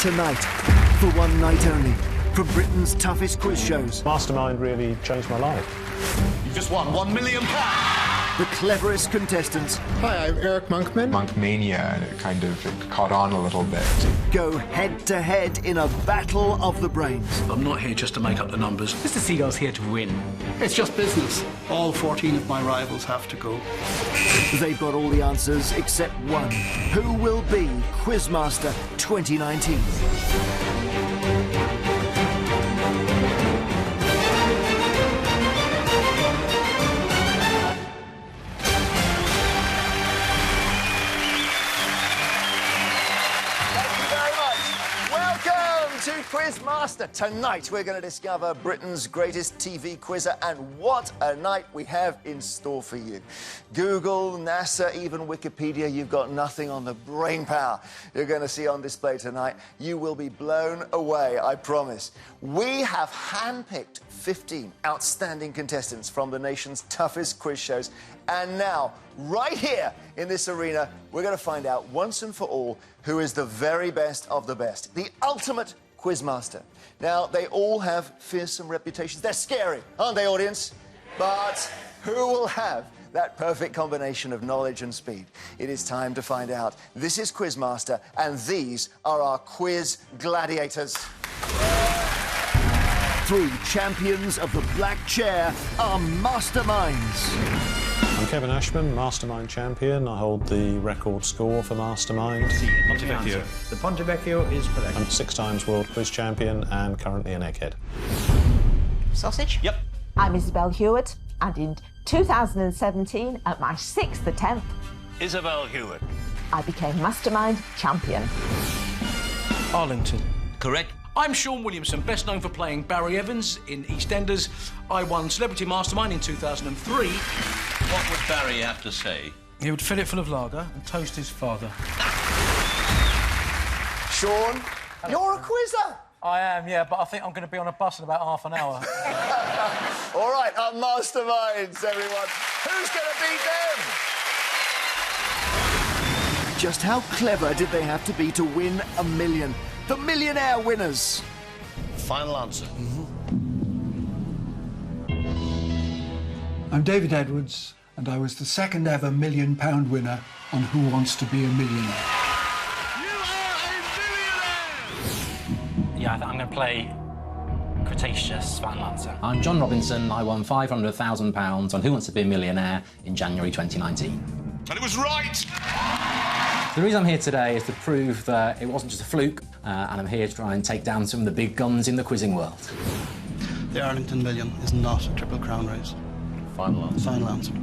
tonight, for one night only, from Britain's toughest quiz shows. Mastermind really changed my life. You've just won £1 million. The cleverest contestants. Hi, I'm Eric Monkman. Monkmania kind of caught on a little bit. Go head-to-head in a battle of the brains. I'm not here just to make up the numbers. Mr. Seagull's here to win. It's just business. All 14 of my rivals have to go. They've got all the answers except one. Who will be Quizmaster 2019? To Quizmaster. Tonight we're going to discover Britain's greatest TV quizzer, and what a night we have in store for you. Google, NASA, even Wikipedia, you've got nothing on the brain power you're going to see on display tonight. You will be blown away, I promise. We have handpicked 15 outstanding contestants from the nation's toughest quiz shows, and now, right here in this arena, we're going to find out once and for all who is the very best of the best, the ultimate Quizmaster. Now, they all have fearsome reputations. They're scary, aren't they, audience? But who will have that perfect combination of knowledge and speed? It is time to find out. This is Quizmaster, and these are our quiz gladiators. Three champions of the black chair are masterminds. I'm Kevin Ashman, Mastermind champion. I hold the record score for Mastermind. Ponte Vecchio. The Ponte Vecchio is correct. I'm 6 times world quiz champion and currently an egghead. Sausage? Yep. I'm Isabel Hewitt, and in 2017, at my 6th attempt, Isabel Hewitt. I became Mastermind champion. Arlington. Correct. I'm Sean Williamson, best known for playing Barry Evans in EastEnders. I won Celebrity Mastermind in 2003. What would Barry have to say? He would fill it full of lager and toast his father. Sean, you're a quizzer. I am, yeah, but I think I'm going to be on a bus in about half an hour. All right, our masterminds, everyone. Who's going to beat them? Just how clever did they have to be to win $1 million? The Millionaire winners. Final answer. I'm David Edwards, and I was the second ever £1 million winner on Who Wants to Be a Millionaire. Yeah, I think I'm going to play Cretaceous final answer. I'm John Robinson. I won £500,000 on Who Wants to Be a Millionaire in January 2019. And it was right! The reason I'm here today is to prove that it wasn't just a fluke, and I'm here to try and take down some of the big guns in the quizzing world. The Arlington Million is not a Triple Crown race. Final answer. Final answer.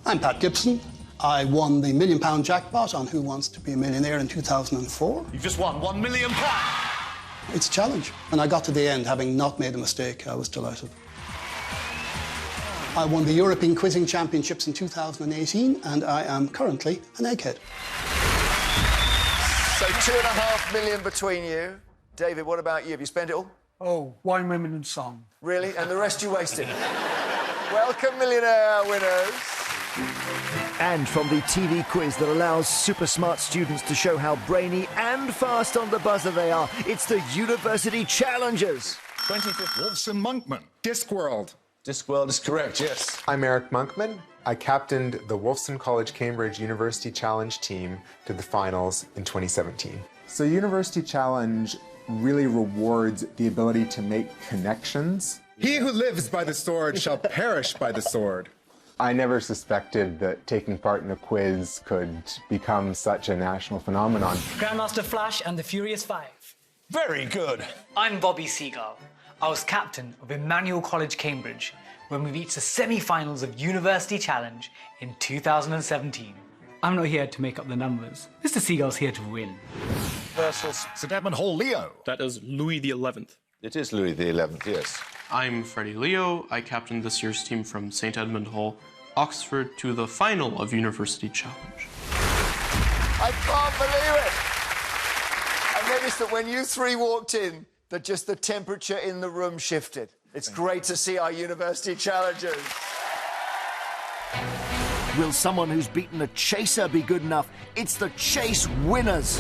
I'm Pat Gibson. I won the £1 million jackpot on Who Wants to Be a Millionaire in 2004. You've just won £1 million. It's a challenge. When I got to the end, having not made a mistake, I was delighted. I won the European Quizzing Championships in 2018, and I am currently an egghead. So £2.5 million between you. David, what about you? Have you spent it all? Oh, wine, women and song. Really? And the rest you wasted? Welcome, Millionaire winners. And from the TV quiz that allows super smart students to show how brainy and fast on the buzzer they are, it's the University Challengers. 25th Wolfson Monkman. Discworld. Discworld is correct, yes. I'm Eric Monkman. I captained the Wolfson College Cambridge University Challenge team to the finals in 2017. So University Challenge really rewards the ability to make connections. He who lives by the sword shall perish by the sword. I never suspected that taking part in a quiz could become such a national phenomenon. Grandmaster Flash and the Furious Five. Very good. I'm Bobby Seagull. I was captain of Emmanuel College, Cambridge, when we reached the semi-finals of University Challenge in 2017. I'm not here to make up the numbers. Mr. Seagull's here to win. Versus St Edmund Hall Leo. That is Louis the 11th. It is Louis the 11th, yes. I'm Freddie Leo. I captained this year's team from St Edmund Hall, Oxford, to the final of University Challenge. I can't believe it. I noticed that when you three walked in, that just the temperature in the room shifted. It's great to see our University Challengers. Will someone who's beaten a chaser be good enough? It's the chase winners.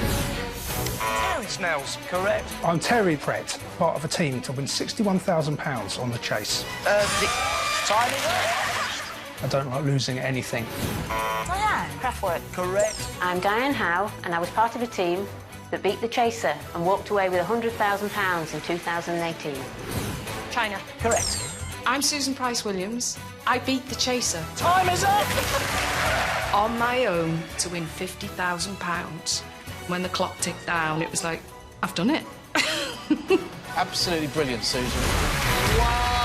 Terry, Nels. Correct. I'm Terry Brett, part of a team to win £61,000 on the chase. Time is up. I don't like losing at anything. Diane. Craftwork. Correct. I'm Diane Howe, and I was part of a team that beat the Chaser and walked away with £100,000 in 2018. China. Correct. I'm Susan Price-Williams. I beat the Chaser. Time is up! On my own to win £50,000. When the clock ticked down, it was like, I've done it. Absolutely brilliant, Susan. Wow!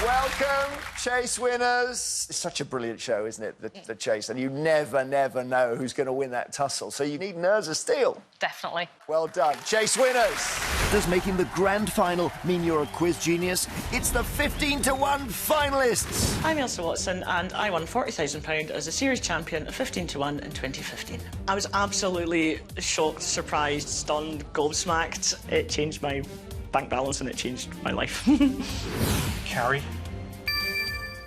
Welcome, Chase winners. It's such a brilliant show, isn't it, the Chase? And you never know who's going to win that tussle. So you need nerves of steel. Definitely. Well done. Chase winners. Does making the grand final mean you're a quiz genius? It's the 15-to-1 finalists. I'm Ailsa Watson, and I won £40,000 as a series champion of 15-to-1 in 2015. I was absolutely shocked, surprised, stunned, gobsmacked. It changed my bank balance and it changed my life. Carrie.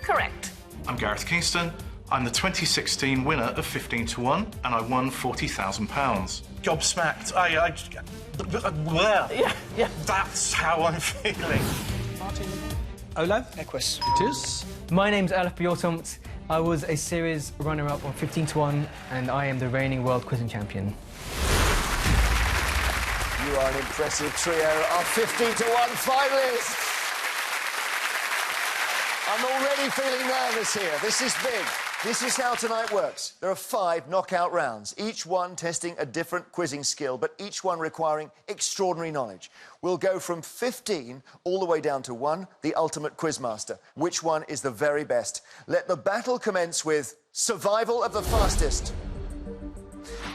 Correct. I'm Gareth Kingston. I'm the 2016 winner of 15-to-1, and I won £40,000. Gobsmacked. Yeah. That's how I'm feeling. Olav? Equus. It is. My name's Olaf Bjortomt. I was a series runner-up on 15-to-1, and I am the reigning world quizzing champion. You are an impressive trio of 15-to-1 finalists. I'm already feeling nervous here. This is big. This is how tonight works. There are 5 knockout rounds, each one testing a different quizzing skill, but each one requiring extraordinary knowledge. We'll go from 15 all the way down to 1, the ultimate Quizmaster. Which one is the very best? Let the battle commence with survival of the fastest.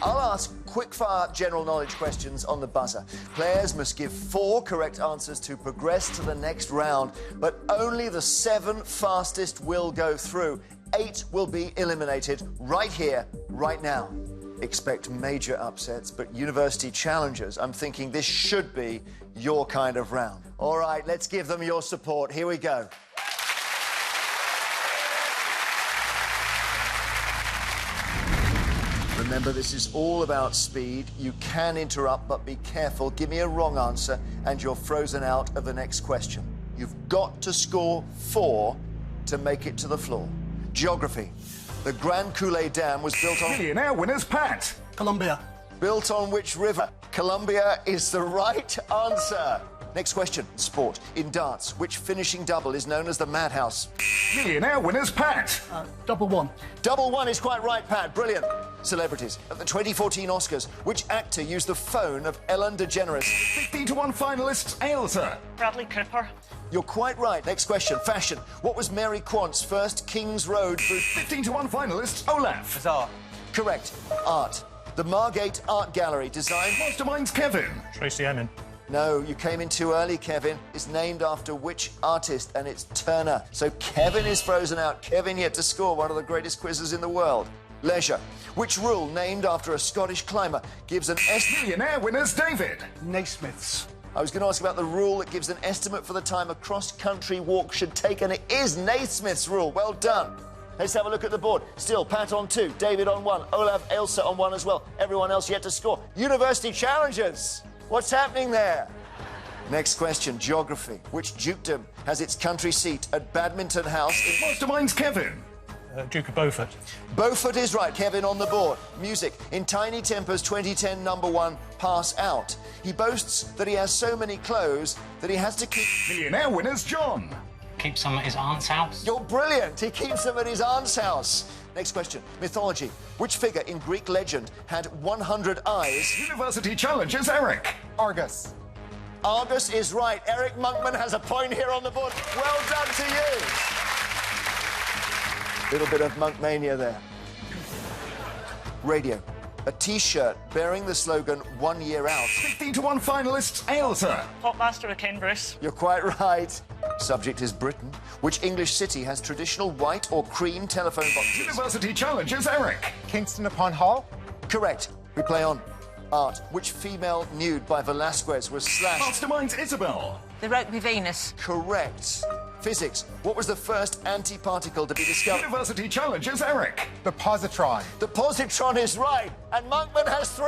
I'll ask quick-fire general knowledge questions on the buzzer. Players must give 4 correct answers to progress to the next round, but only the 7 fastest will go through. 8 will be eliminated right here, right now. Expect major upsets, but university challengers, I'm thinking this should be your kind of round. All right, let's give them your support. Here we go. Remember, this is all about speed. You can interrupt, but be careful. Give me a wrong answer, and you're frozen out of the next question. You've got to score 4 to make it to the floor. Geography. The Grand Coulee Dam was built on... Millionaire winners, Pat. Columbia. Built on which river? Columbia is the right answer. Next question. Sport. In darts, which finishing double is known as the Madhouse? Millionaire winners, Pat. Double one. Double one is quite right, Pat. Brilliant. Celebrities. At the 2014 Oscars, which actor used the phone of Ellen DeGeneres? 15-to-1 finalists, Ailsa. Bradley Cooper. You're quite right. Next question. Fashion. What was Mary Quant's first King's Road boot? 15-to-1 finalists, Olaf. Bizarre. Correct. Art. The Margate Art Gallery designed... Mastermind's Kevin. Tracy Emin. No, you came in too early, Kevin. It's named after which artist, and it's Turner. So Kevin is frozen out. Kevin yet to score one of the greatest quizzes in the world. Leisure. Which rule, named after a Scottish climber, gives an estimate... Millionaire winners, David. Naismiths. I was going to ask about the rule that gives an estimate for the time a cross-country walk should take, and it is Naismith's rule. Well done. Let's have a look at the board. Still, Pat on 2, David on 1, Olaf, Ailsa on 1 as well. Everyone else yet to score. University challengers. What's happening there? Next question, geography. Which dukedom has its country seat at Badminton House in... Mastermind's Kevin. Duke of Beaufort. Beaufort is right. Kevin on the board. Music. In Tiny Temper's 2010 #1, Pass Out, he boasts that he has so many clothes that he has to keep... Millionaire winners, John. Keep some at his aunt's house. You're brilliant. He keeps them at his aunt's house. Next question. Mythology. Which figure in Greek legend had 100 eyes? University challengers, Eric. Argus. Argus is right. Eric Monkman has a point here on the board. Well done to you. Little bit of Monkmania there. Radio. A T-shirt bearing the slogan 1 year out. 15-to-1 finalists, Ailsa. Popmaster of Ken Bruce. You're quite right. Subject is Britain. Which English city has traditional white or cream telephone boxes? University challengers, Eric. Kingston upon Hull. Correct. We play on. Art. Which female nude by Velasquez was slashed? Mastermind's Isabel. The Rokeby Venus. Correct. Physics. What was the first antiparticle to be discovered? University challengers, Eric. The positron. The positron is right, and Monkman has 3.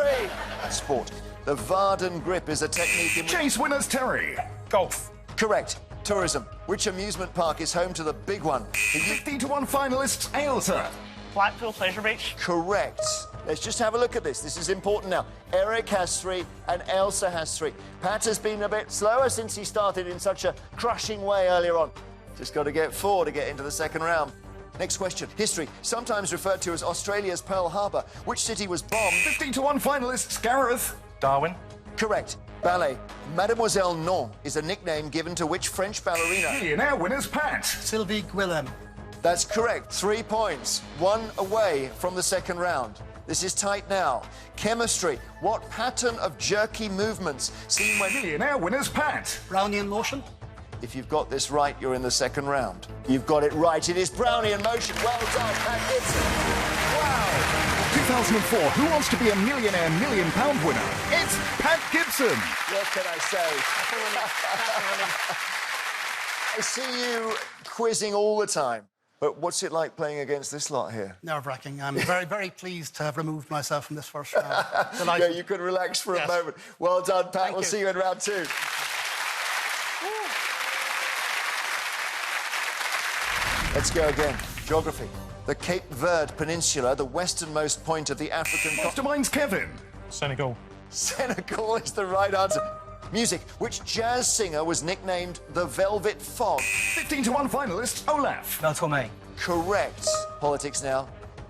Sport. The Varden grip is a technique in which... Chase winners Terry. Golf. Correct. Tourism. Which amusement park is home to the big one? 15-1 finalists Ailsa. Blackpool Pleasure Beach. Correct. Let's just have a look at this. This is important now. Eric has 3 and Ailsa has 3. Pat has been a bit slower since he started in such a crushing way earlier on. Just got to get 4 to get into the second round. Next question. History, sometimes referred to as Australia's Pearl Harbor. Which city was bombed? 15-1 finalists Gareth. Darwin. Correct. Ballet. Mademoiselle Non is a nickname given to which French ballerina? Millionaire winners Pat. Sylvie Guillem. That's correct. 3 points. 1 away from the second round. This is tight now. Chemistry. What pattern of jerky movements seen when... Millionaire winners Pat. Brownian motion. If you've got this right, you're in the second round. You've got it right. It is Brownian motion. Well done, Pat Gibson. Wow. 2004, who wants to be a millionaire £1 million winner? It's Pat Gibson. What can I say? I see you quizzing all the time. But what's it like playing against this lot here? Nerve-wracking. I'm very, very pleased to have removed myself from this first round. Yeah, you could relax for a moment. Well done, Pat. We'll see you in round 2. Let's go again. Geography. The Cape Verde Peninsula, the westernmost point of the African... Masterminds Kevin. Senegal. Senegal is the right answer. Music. Which jazz singer was nicknamed the Velvet Fog? 15-1 finalist Olaf. Mel Torme. Correct. Politics now.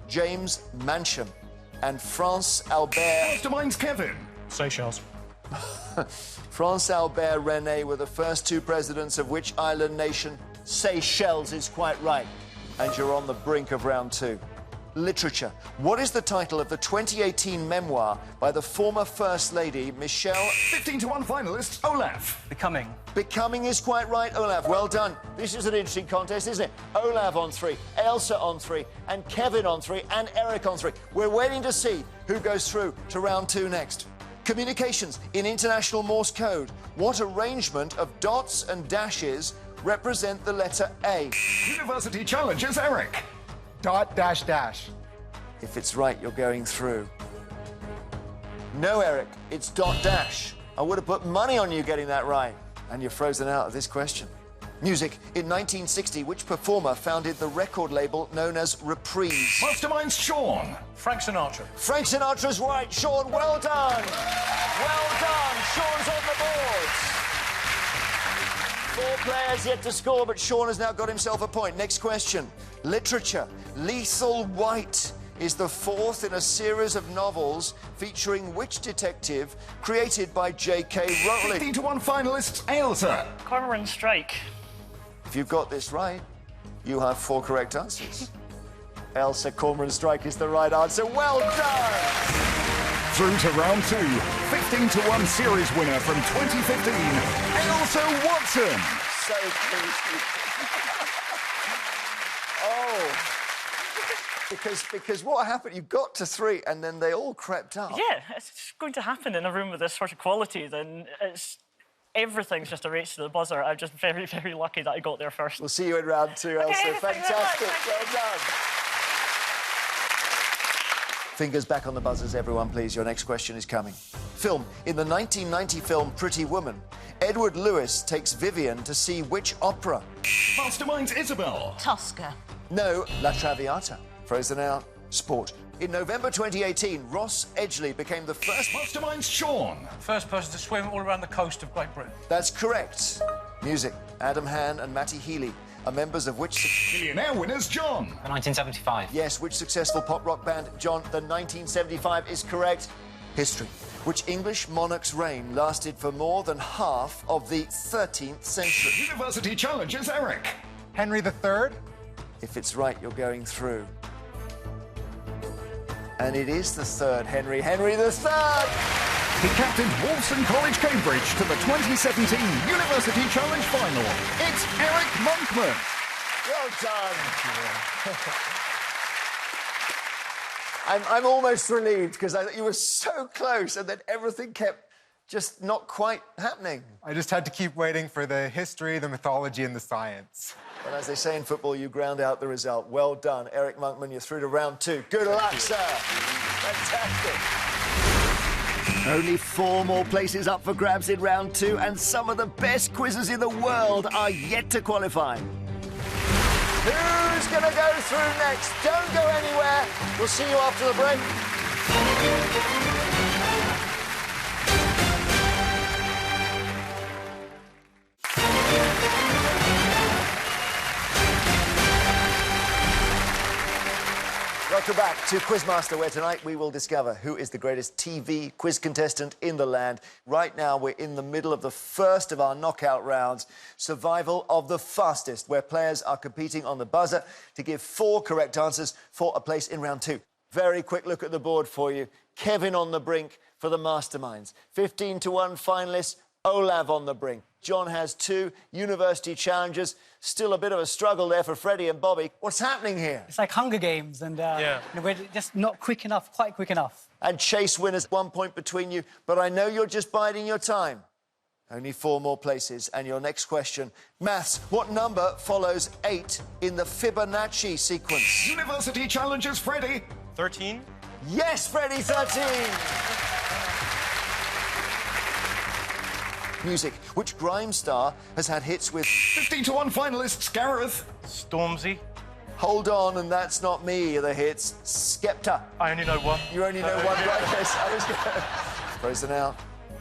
James Mancham and France Albert... Masterminds Kevin. Seychelles. France Albert René were the first 2 presidents of which island nation? Seychelles is quite right. And you're on the brink of round 2. Literature. What is the title of the 2018 memoir by the former First Lady, Michelle... 15-1 finalist Olaf. Becoming. Becoming is quite right, Olaf. Well done. This is an interesting contest, isn't it? Olaf on 3, Ailsa on 3, and Kevin on 3, and Eric on 3. We're waiting to see who goes through to round 2 next. Communications in International Morse code. What arrangement of dots and dashes represent the letter A? University challenges Eric. Dot, dash, dash. If it's right, you're going through. No, Eric, it's dot, dash. I would have put money on you getting that right. And you're frozen out of this question. Music. In 1960, which performer founded the record label known as Reprise? Masterminds Sean. Frank Sinatra. Frank Sinatra's right. Sean, well done. Well done. Sean's on the boards. 4 players yet to score, but Sean has now got himself a point. Next question. Literature. Lethal White is the 4th in a series of novels featuring which detective created by J.K. Rowling? 15-1 finalists Ailsa. Cormoran Strike. If you've got this right, you have 4 correct answers. Ailsa, Cormoran Strike is the right answer. Well done! Through to round 2, 15-1 series winner from 2015, Ailsa Watson. So pleased. Oh. Because what happened, you got to 3 and then they all crept up. Yeah, it's going to happen in a room with this sort of quality, then everything's just a race to the buzzer. I'm just very, very lucky that I got there first. We'll see you in round 2, Ailsa. Okay, fantastic. Well done. Fingers back on the buzzers, everyone, please. Your next question is coming. Film. In the 1990 film Pretty Woman, Edward Lewis takes Vivian to see which opera? Masterminds Isabel. Tosca. No, La Traviata. Frozen out. Sport. In November 2018, Ross Edgley became the first... Masterminds Sean. First person to swim all around the coast of Great Britain. That's correct. Music. Adam Han and Matty Healy are members of which... Millionaire winners John. The 1975. Yes, which successful pop rock band? John, the 1975 is correct. History. Which English monarch's reign lasted for more than half of the 13th century? University challenges Eric. Henry III. If it's right, you're going through. And it is the 3rd, Henry III. He captained Wolfson College, Cambridge to the 2017 University Challenge Final. It's Eric Monkman. Well done. I'm almost relieved because you were so close and then everything kept just not quite happening. I just had to keep waiting for the history, the mythology, and the science. Well, as they say in football, you ground out the result. Well done, Eric Monkman. You're through to round 2. Good luck, sir. Fantastic. Only 4 more places up for grabs in round 2, and some of the best quizzes in the world are yet to qualify. Who's going to go through next? Don't go anywhere. We'll see you after the break. Welcome back to Quizmaster, where tonight we will discover who is the greatest TV quiz contestant in the land. Right now, we're in the middle of the first of our knockout rounds, Survival of the Fastest, where players are competing on the buzzer to give 4 correct answers for a place in round 2. Very quick look at the board for you. Kevin on the brink for the Masterminds. 15-1 finalists, Olav on the brink. John has 2 university challenges. Still a bit of a struggle there for Freddie and Bobby. What's happening here? It's like Hunger Games, and we're just not quick enough, quite quick enough. And chase winners, 1 point between you, but I know you're just biding your time. Only 4 more places, and your next question. Maths, what number follows 8 in the Fibonacci sequence? University challenges, Freddie. 13. Yes, Freddie, 13. Music. Which grime star has had hits with 15-1 finalists, Gareth. Stormzy. Hold On and That's Not Me are the hits. Skepta. I only know one. You only know one, right? Yes, I was going. Frozen out.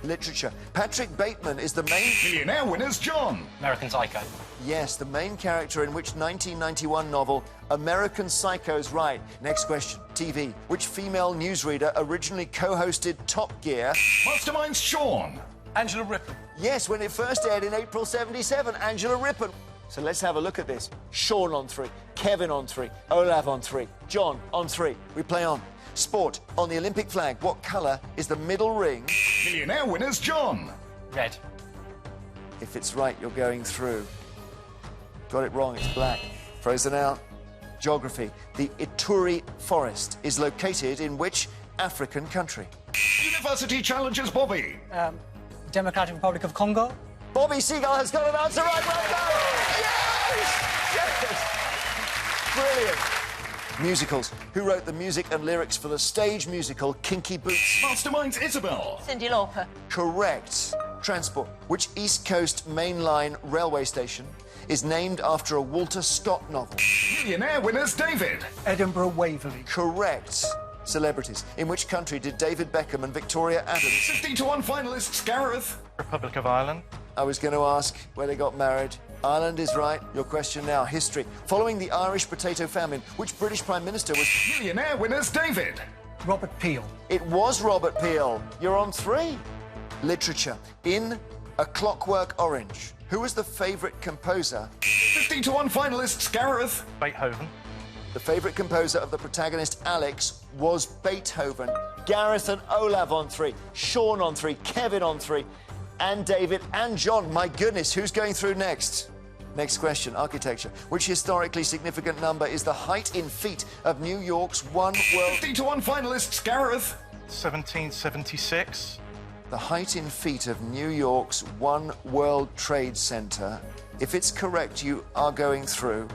Literature. Patrick Bateman is the main... Millionaire winners, John. American Psycho. Yes, the main character in which 1991 novel American Psycho's right. Next question. TV. Which female newsreader originally co-hosted Top Gear? Masterminds, Sean. Angela Rippon. Yes, when it first aired in April '77, Angela Rippon. So let's have a look at this. Sean on 3, Kevin on 3, Olav on 3, John on 3. We play on. Sport. On the Olympic flag, what colour is the middle ring? Millionaire winners, John. Red. If it's right, you're going through. Got it wrong, it's black. Frozen out. Geography. The Ituri Forest is located in which African country? University challenges, Bobby. Democratic Republic of Congo. Bobby Seagull has got an answer right now. Yes! Brilliant. Musicals. Who wrote the music and lyrics for the stage musical Kinky Boots? Masterminds, Isabel. Cyndi Lauper. Correct. Transport. Which East Coast Main Line railway station is named after a Walter Scott novel? Millionaire winners, David. Edinburgh Waverley. Correct. Celebrities. In which country did David Beckham and Victoria Adams... 15-1 finalists, Gareth. Republic of Ireland. I was going to ask where they got married. Ireland is right. Your question now. History. Following the Irish potato famine, which British Prime Minister was... Millionaire winners, David. Robert Peel. It was Robert Peel. You're on 3. Literature. In A Clockwork Orange, who was the favourite composer? 15-1 finalists, Gareth. Beethoven. The favourite composer of the protagonist, Alex, was Beethoven. Gareth and Olav on 3, Sean on 3, Kevin on 3, and David and John. My goodness, who's going through next? Next question, architecture. Which historically significant number is the height in feet of New York's one world... 15-1 finalists, Gareth. 1776. The height in feet of New York's One World Trade Center. If it's correct, you are going through.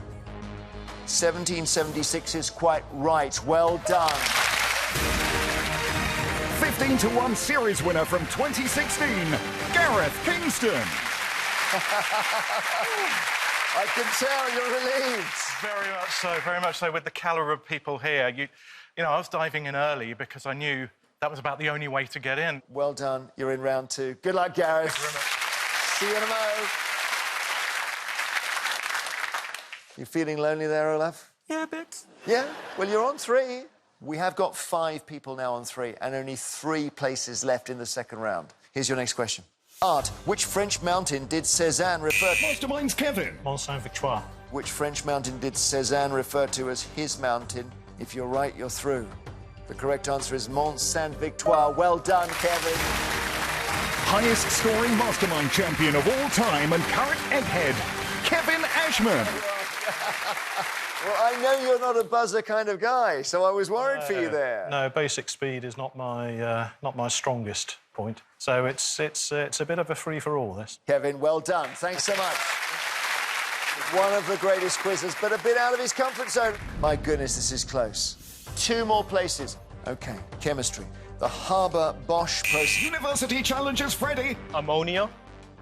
1776 is quite right. Well done. 15-1 series winner from 2016, Gareth Kingston. I can tell you're relieved. Very much so. With the calibre of people here, you know, I was diving in early because I knew that was about the only way to get in. Well done. You're in round 2. Good luck, Gareth. Thank you very much. See you in a mo. You feeling lonely there, Olaf? Yeah, a bit. Yeah? Well, you're on 3. We have got 5 people now on 3 and only 3 places left in the second round. Here's your next question. Art. Which French mountain did Cézanne refer to? Masterminds, Kevin. Mont Saint-Victoire. Which French mountain did Cézanne refer to as his mountain? If you're right, you're through. The correct answer is Mont Saint-Victoire. Well done, Kevin. Highest scoring mastermind champion of all time and current egghead, Kevin Ashman. Well, I know you're not a buzzer kind of guy, so I was worried for you there. No, basic speed is not my strongest point. So it's a bit of a free-for-all, this. Kevin, well done. Thanks so much. One of the greatest quizzes, but a bit out of his comfort zone. My goodness, this is close. 2 more places. OK, chemistry. The Haber Bosch process. University challenges Freddie. Ammonia.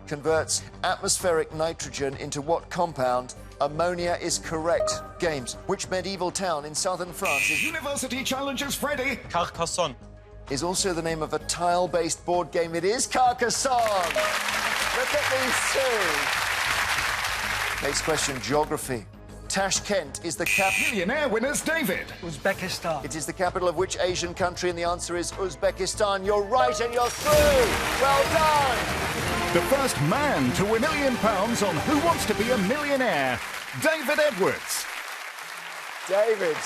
Converts atmospheric nitrogen into what compound? Ammonia is correct. Games. Which medieval town in southern France is... University challenges Freddie. Carcassonne. Is also the name of a tile-based board game. It is Carcassonne. Look at these two. Next question, geography. Tashkent is the capital... Millionaire winners David. Uzbekistan. It is the capital of which Asian country? And the answer is Uzbekistan. You're right and you're through. Well done. The first man to win £1 million on Who Wants to Be a Millionaire? David Edwards. David,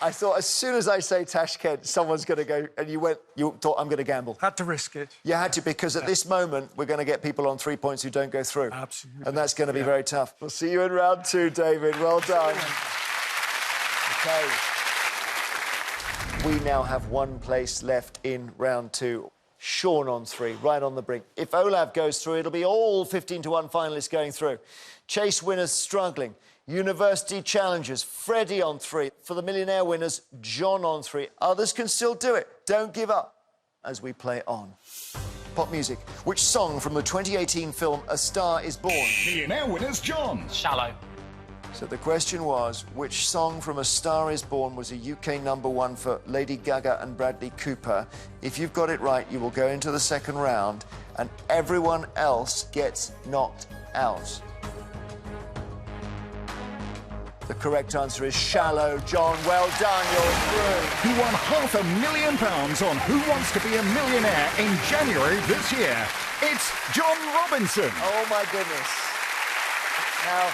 I thought as soon as I say Tashkent, someone's going to go... And you thought, I'm going to gamble. Had to risk it. You had to, because at this moment, we're going to get people on 3 points who don't go through. Absolutely. And that's going to be very tough. We'll see you in round 2, David. Well done. OK. We now have one place left in round 2. Sean on 3, right on the brink. If Olav goes through, it'll be all 15-1 finalists going through. Chase winners struggling. University challengers, Freddie on 3. For the Millionaire winners, John on 3. Others can still do it. Don't give up as we play on. Pop music. Which song from the 2018 film A Star Is Born? Millionaire winners John. Shallow. So the question was, which song from A Star Is Born was a UK #1 for Lady Gaga and Bradley Cooper? If you've got it right, you will go into the second round and everyone else gets knocked out. The correct answer is Shallow. John, well done, you're through. He won £500,000 on Who Wants to Be a Millionaire in January this year. It's John Robinson. Oh, my goodness. Now,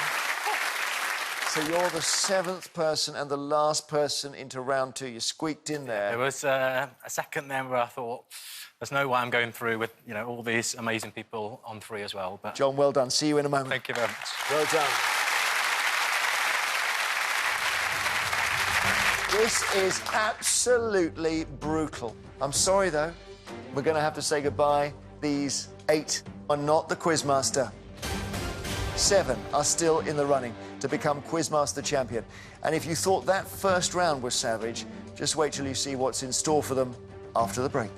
so you're the 7th person and the last person into round 2. You squeaked in there. There was a second there where I thought, there's no way I'm going through with, all these amazing people on 3 as well. But John, well done. See you in a moment. Thank you very much. Well done. This is absolutely brutal. I'm sorry, though. We're going to have to say goodbye. These 8 are not the Quizmaster. 7 are still in the running to become Quizmaster champion. And if you thought that first round was savage, just wait till you see what's in store for them after the break.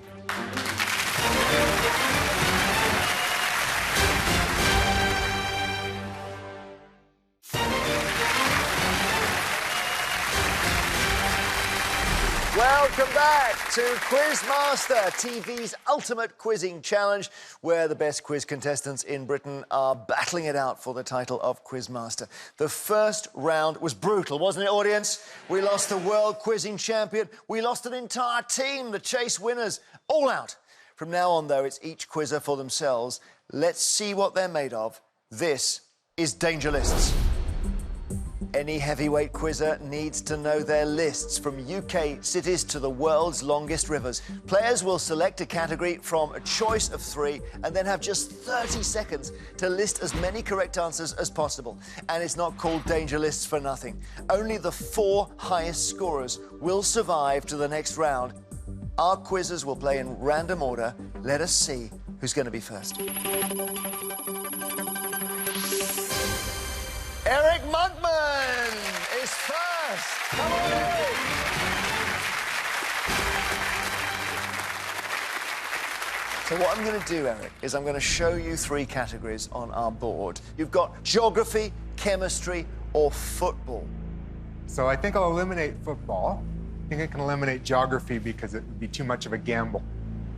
Welcome back to Quizmaster, TV's ultimate quizzing challenge, where the best quiz contestants in Britain are battling it out for the title of Quizmaster. The first round was brutal, wasn't it, audience? We lost the world quizzing champion. We lost an entire team, the Chase winners, all out. From now on, though, it's each quizzer for themselves. Let's see what they're made of. This is Danger Lists. Any heavyweight quizzer needs to know their lists, from UK cities to the world's longest rivers. Players will select a category from a choice of 3 and then have just 30 seconds to list as many correct answers as possible. And it's not called Danger Lists for nothing. Only the 4 highest scorers will survive to the next round. Our quizzers will play in random order. Let us see who's going to be first. Eric Monkman is first. Come on, Eric. So what I'm going to do, Eric, is I'm going to show you 3 categories on our board. You've got geography, chemistry, or football. So I think I'll eliminate football. I think I can eliminate geography because it would be too much of a gamble.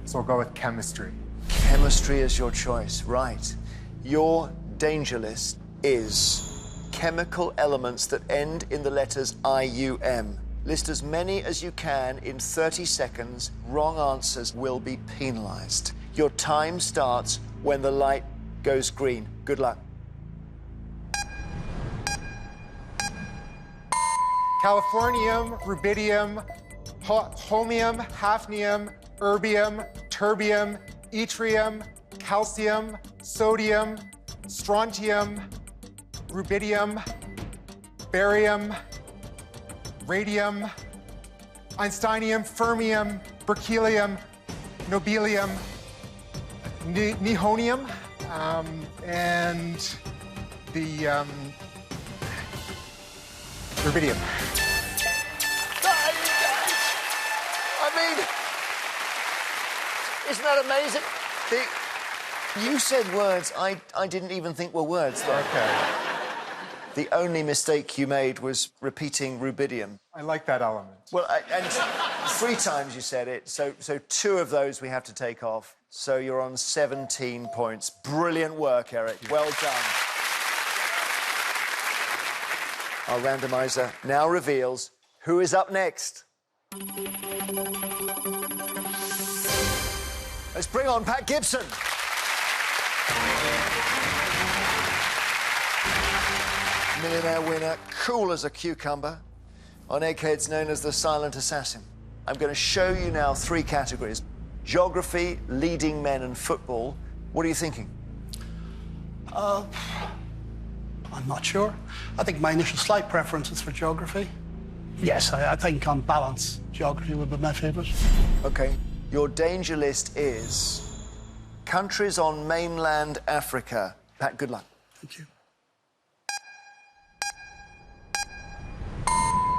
So I'll go with chemistry. Chemistry is your choice, right. Your danger list is chemical elements that end in the letters IUM. List as many as you can in 30 seconds. Wrong answers will be penalised. Your time starts when the light goes green. Good luck. Californium, rubidium, holmium, hafnium, erbium, terbium, yttrium, calcium, sodium, strontium, rubidium, barium, radium, einsteinium, fermium, berkelium, nobelium, nihonium, and the rubidium. I mean, Isn't that amazing? You said words I didn't even think were words, though. Okay. The only mistake you made was repeating rubidium. I like that element. Well, and 3 times you said it, so 2 of those we have to take off. So you're on 17 points. Brilliant work, Eric. Well done. Our randomizer now reveals who is up next. Let's bring on Pat Gibson. Millionaire winner, cool as a cucumber. On Eggheads, known as the silent assassin. I'm going to show you now 3 categories. Geography, leading men and football. What are you thinking? I'm not sure. I think my initial slight preference is for geography. Yes, I think on balance, geography would be my favourite. OK. Your danger list is countries on mainland Africa. Pat, good luck. Thank you.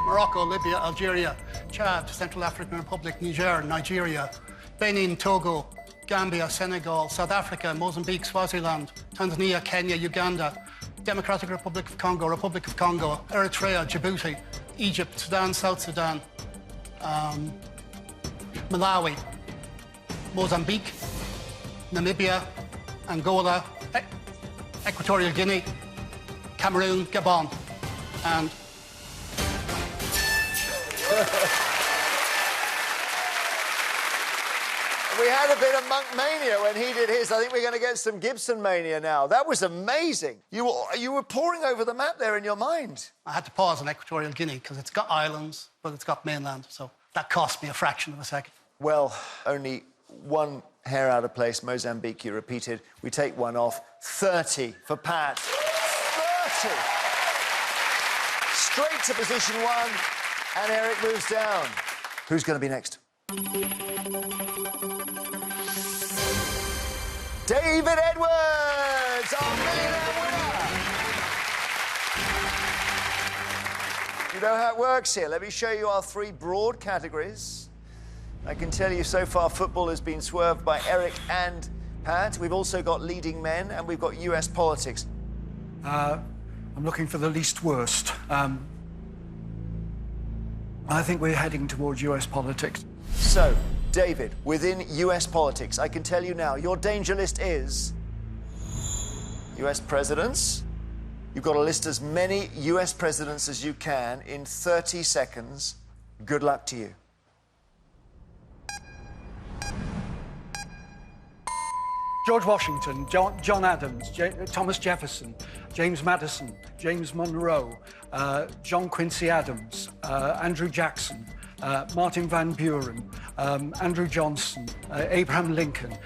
Morocco, Libya, Algeria, Chad, Central African Republic, Niger, Nigeria, Benin, Togo, Gambia, Senegal, South Africa, Mozambique, Swaziland, Tanzania, Kenya, Uganda, Democratic Republic of Congo, Eritrea, Djibouti, Egypt, Sudan, South Sudan, Malawi, Mozambique, Namibia, Angola, Equatorial Guinea, Cameroon, Gabon, and... We had a bit of Monk Mania when he did his. I think we're going to get some Gibson Mania now. That was amazing. You were poring over the map there in your mind. I had to pause on Equatorial Guinea because it's got islands, but it's got mainland, so that cost me a fraction of a second. Well, only 1 hair out of place. Mozambique, you repeated. We take 1 off. 30 for Pat. 30! Straight to position 1, and Eric moves down. Who's going to be next? David Edwards, our Millionaire winner! You know how it works here. Let me show you our 3 broad categories. I can tell you so far football has been swerved by Eric and Pat. We've also got leading men and we've got US politics. I'm looking for the least worst. I think we're heading towards US politics. So, David, within US politics, I can tell you now, your danger list is US presidents. You've got to list as many US presidents as you can in 30 seconds. Good luck to you. George Washington, John Adams, Thomas Jefferson, James Madison, James Monroe, John Quincy Adams, Andrew Jackson, Martin Van Buren, Andrew Johnson, Abraham Lincoln,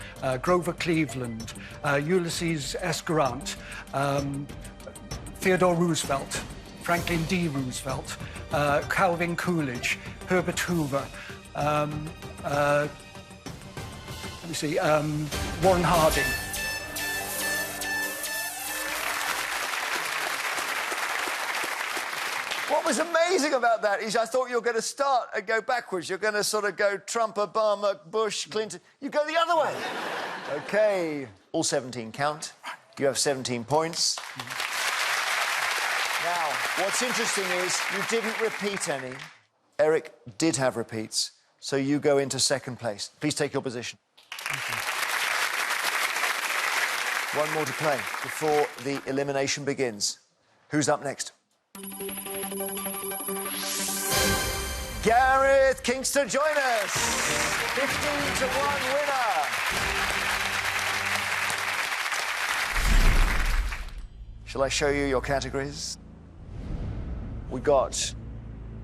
Grover Cleveland, Ulysses S. Grant, Theodore Roosevelt, Franklin D. Roosevelt, Calvin Coolidge, Herbert Hoover, let me see, Warren Harding. What was amazing about that is I thought you were going to start and go backwards. You're going to sort of go Trump, Obama, Bush, Clinton. You go the other way. OK. All 17 count. You have 17 points. Now, what's interesting is you didn't repeat any. Eric did have repeats, so you go into second place. Please take your position. One more to play before the elimination begins. Who's up next? Gareth Kingston, join us. 15-1 winner. Shall I show you your categories? We got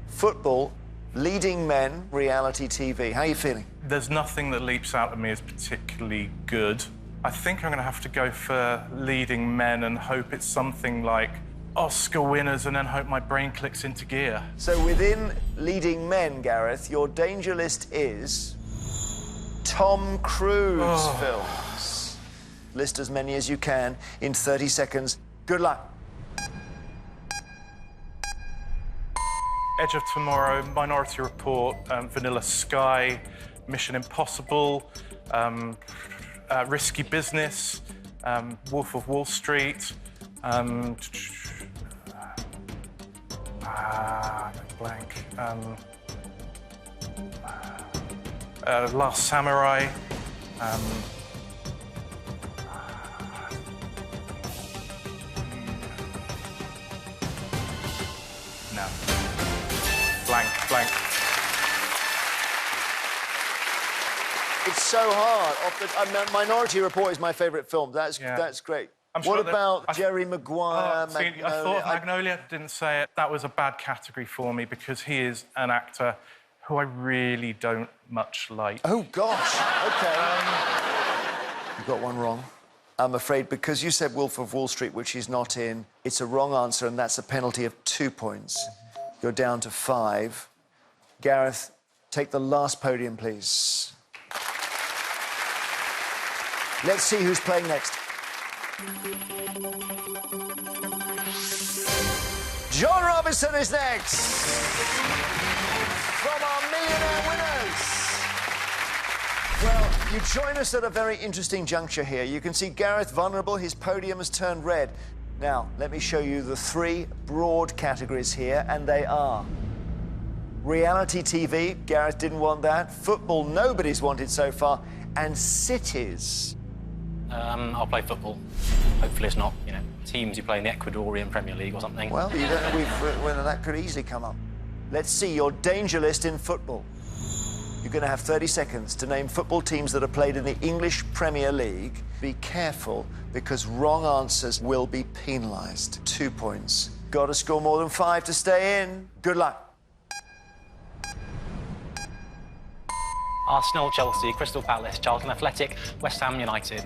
football, leading men, reality TV. How are you feeling? There's nothing that leaps out at me as particularly good. I think I'm going to have to go for leading men and hope it's something like Oscar winners and then hope my brain clicks into gear. So within leading men, Gareth, your danger list is Tom Cruise films. List as many as you can in 30 seconds. Good luck. Edge of Tomorrow, Minority Report, Vanilla Sky, Mission Impossible, Risky Business, Wolf of Wall Street, blank. Last Samurai. No. Blank. It's so hard. Minority Report is my favourite film. That's great. What about Jerry Maguire, Magnolia? I thought Magnolia, didn't say it. That was a bad category for me because he is an actor who I really don't much like. Oh, gosh. OK. You got one wrong. I'm afraid because you said Wolf of Wall Street, which he's not in, it's a wrong answer, and that's a penalty of 2 points. You're down to 5. Gareth, take the last podium, please. Let's see who's playing next. John Robinson is next from our Millionaire winners. Well, you join us at a very interesting juncture here. You can see Gareth vulnerable. His podium has turned red. Now, let me show you the 3 broad categories here, and they are reality TV. Gareth didn't want that. Football, nobody's wanted so far. And cities. I'll play football. Hopefully it's not, teams you play in the Ecuadorian Premier League or something. Well, you don't know whether that could easily come up. Let's see your danger list in football. You're going to have 30 seconds to name football teams that are played in the English Premier League. Be careful, because wrong answers will be penalised. 2 points. Got to score more than 5 to stay in. Good luck. Arsenal, Chelsea, Crystal Palace, Charlton Athletic, West Ham United,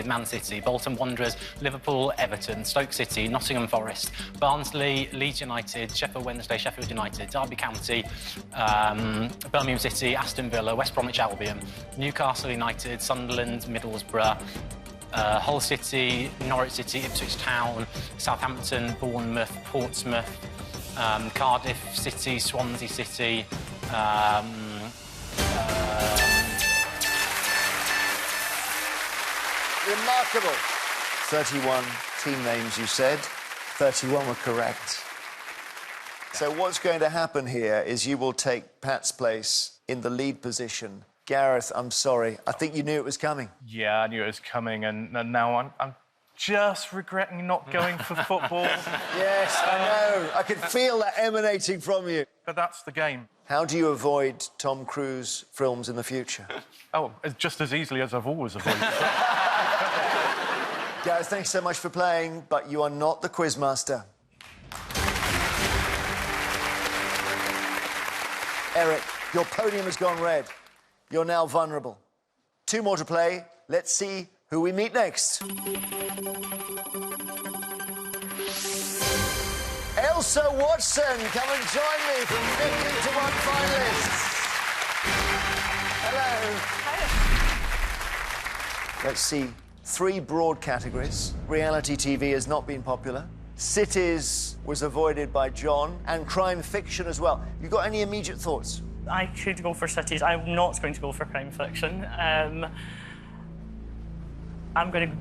Man City, Bolton Wanderers, Liverpool, Everton, Stoke City, Nottingham Forest, Barnsley, Leeds United, Sheffield Wednesday, Sheffield United, Derby County, Birmingham City, Aston Villa, West Bromwich Albion, Newcastle United, Sunderland, Middlesbrough, Hull City, Norwich City, Ipswich Town, Southampton, Bournemouth, Portsmouth, Cardiff City, Swansea City, Remarkable. 31 team names, you said. 31 were correct. So what's going to happen here is you will take Pat's place in the lead position. Gareth, I'm sorry. I think you knew it was coming. Yeah, I knew it was coming, and now I'm just regretting not going for football. Yes, I know. I can feel that emanating from you. But that's the game. How do you avoid Tom Cruise films in the future? Oh, just as easily as I've always avoided them. Gareth, thanks so much for playing, but you are not the Quizmaster. Eric, your podium has gone red. You're now vulnerable. 2 more to play. Let's see who we meet next. Elsa Watson, come and join me from 50 to 1 finalists. Hello. Hi. Let's see. 3 broad categories. Reality TV has not been popular. Cities was avoided by John, and crime fiction as well. You got any immediate thoughts? I could go for cities. I'm not going to go for crime fiction. I'm going to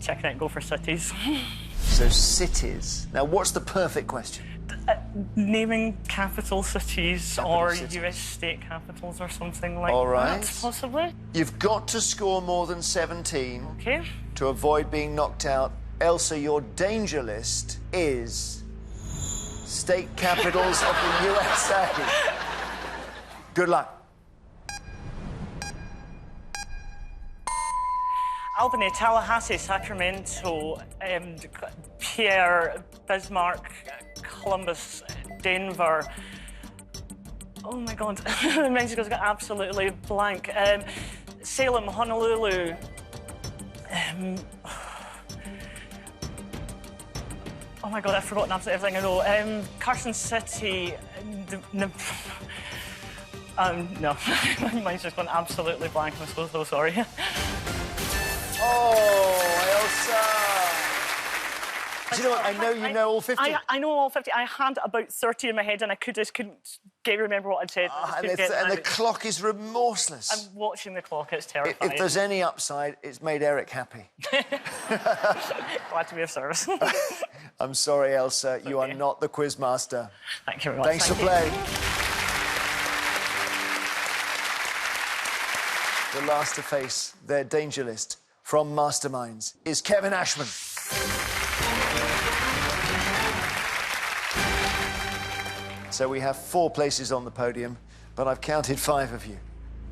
check it out and go for cities. So cities. Now, what's the perfect question? Naming capital cities or US state capitals or something like that, possibly. You've got to score more than 17 to avoid being knocked out. Elsa, your danger list is state capitals of the USA. Good luck. Albany, Tallahassee, Sacramento, Pierre, Bismarck, Columbus, Denver. Oh my God, Mexico's got absolutely blank. Salem, Honolulu. Oh my God, I've forgotten absolutely everything I know. Carson City. No, my mind's just gone absolutely blank. I'm so sorry. Oh, Elsa! Do you know what? I know you know all 50. I know all 50. I had about 30 in my head and I couldn't remember what I'd said. And the clock is remorseless. I'm watching the clock, it's terrifying. If there's any upside, it's made Eric happy. Glad to be of service. I'm sorry, Elsa, you are not the Quizmaster. Thank you very much. Thanks for playing. The last to face their danger list from Masterminds is Kevin Ashman. So we have 4 places on the podium, but I've counted 5 of you.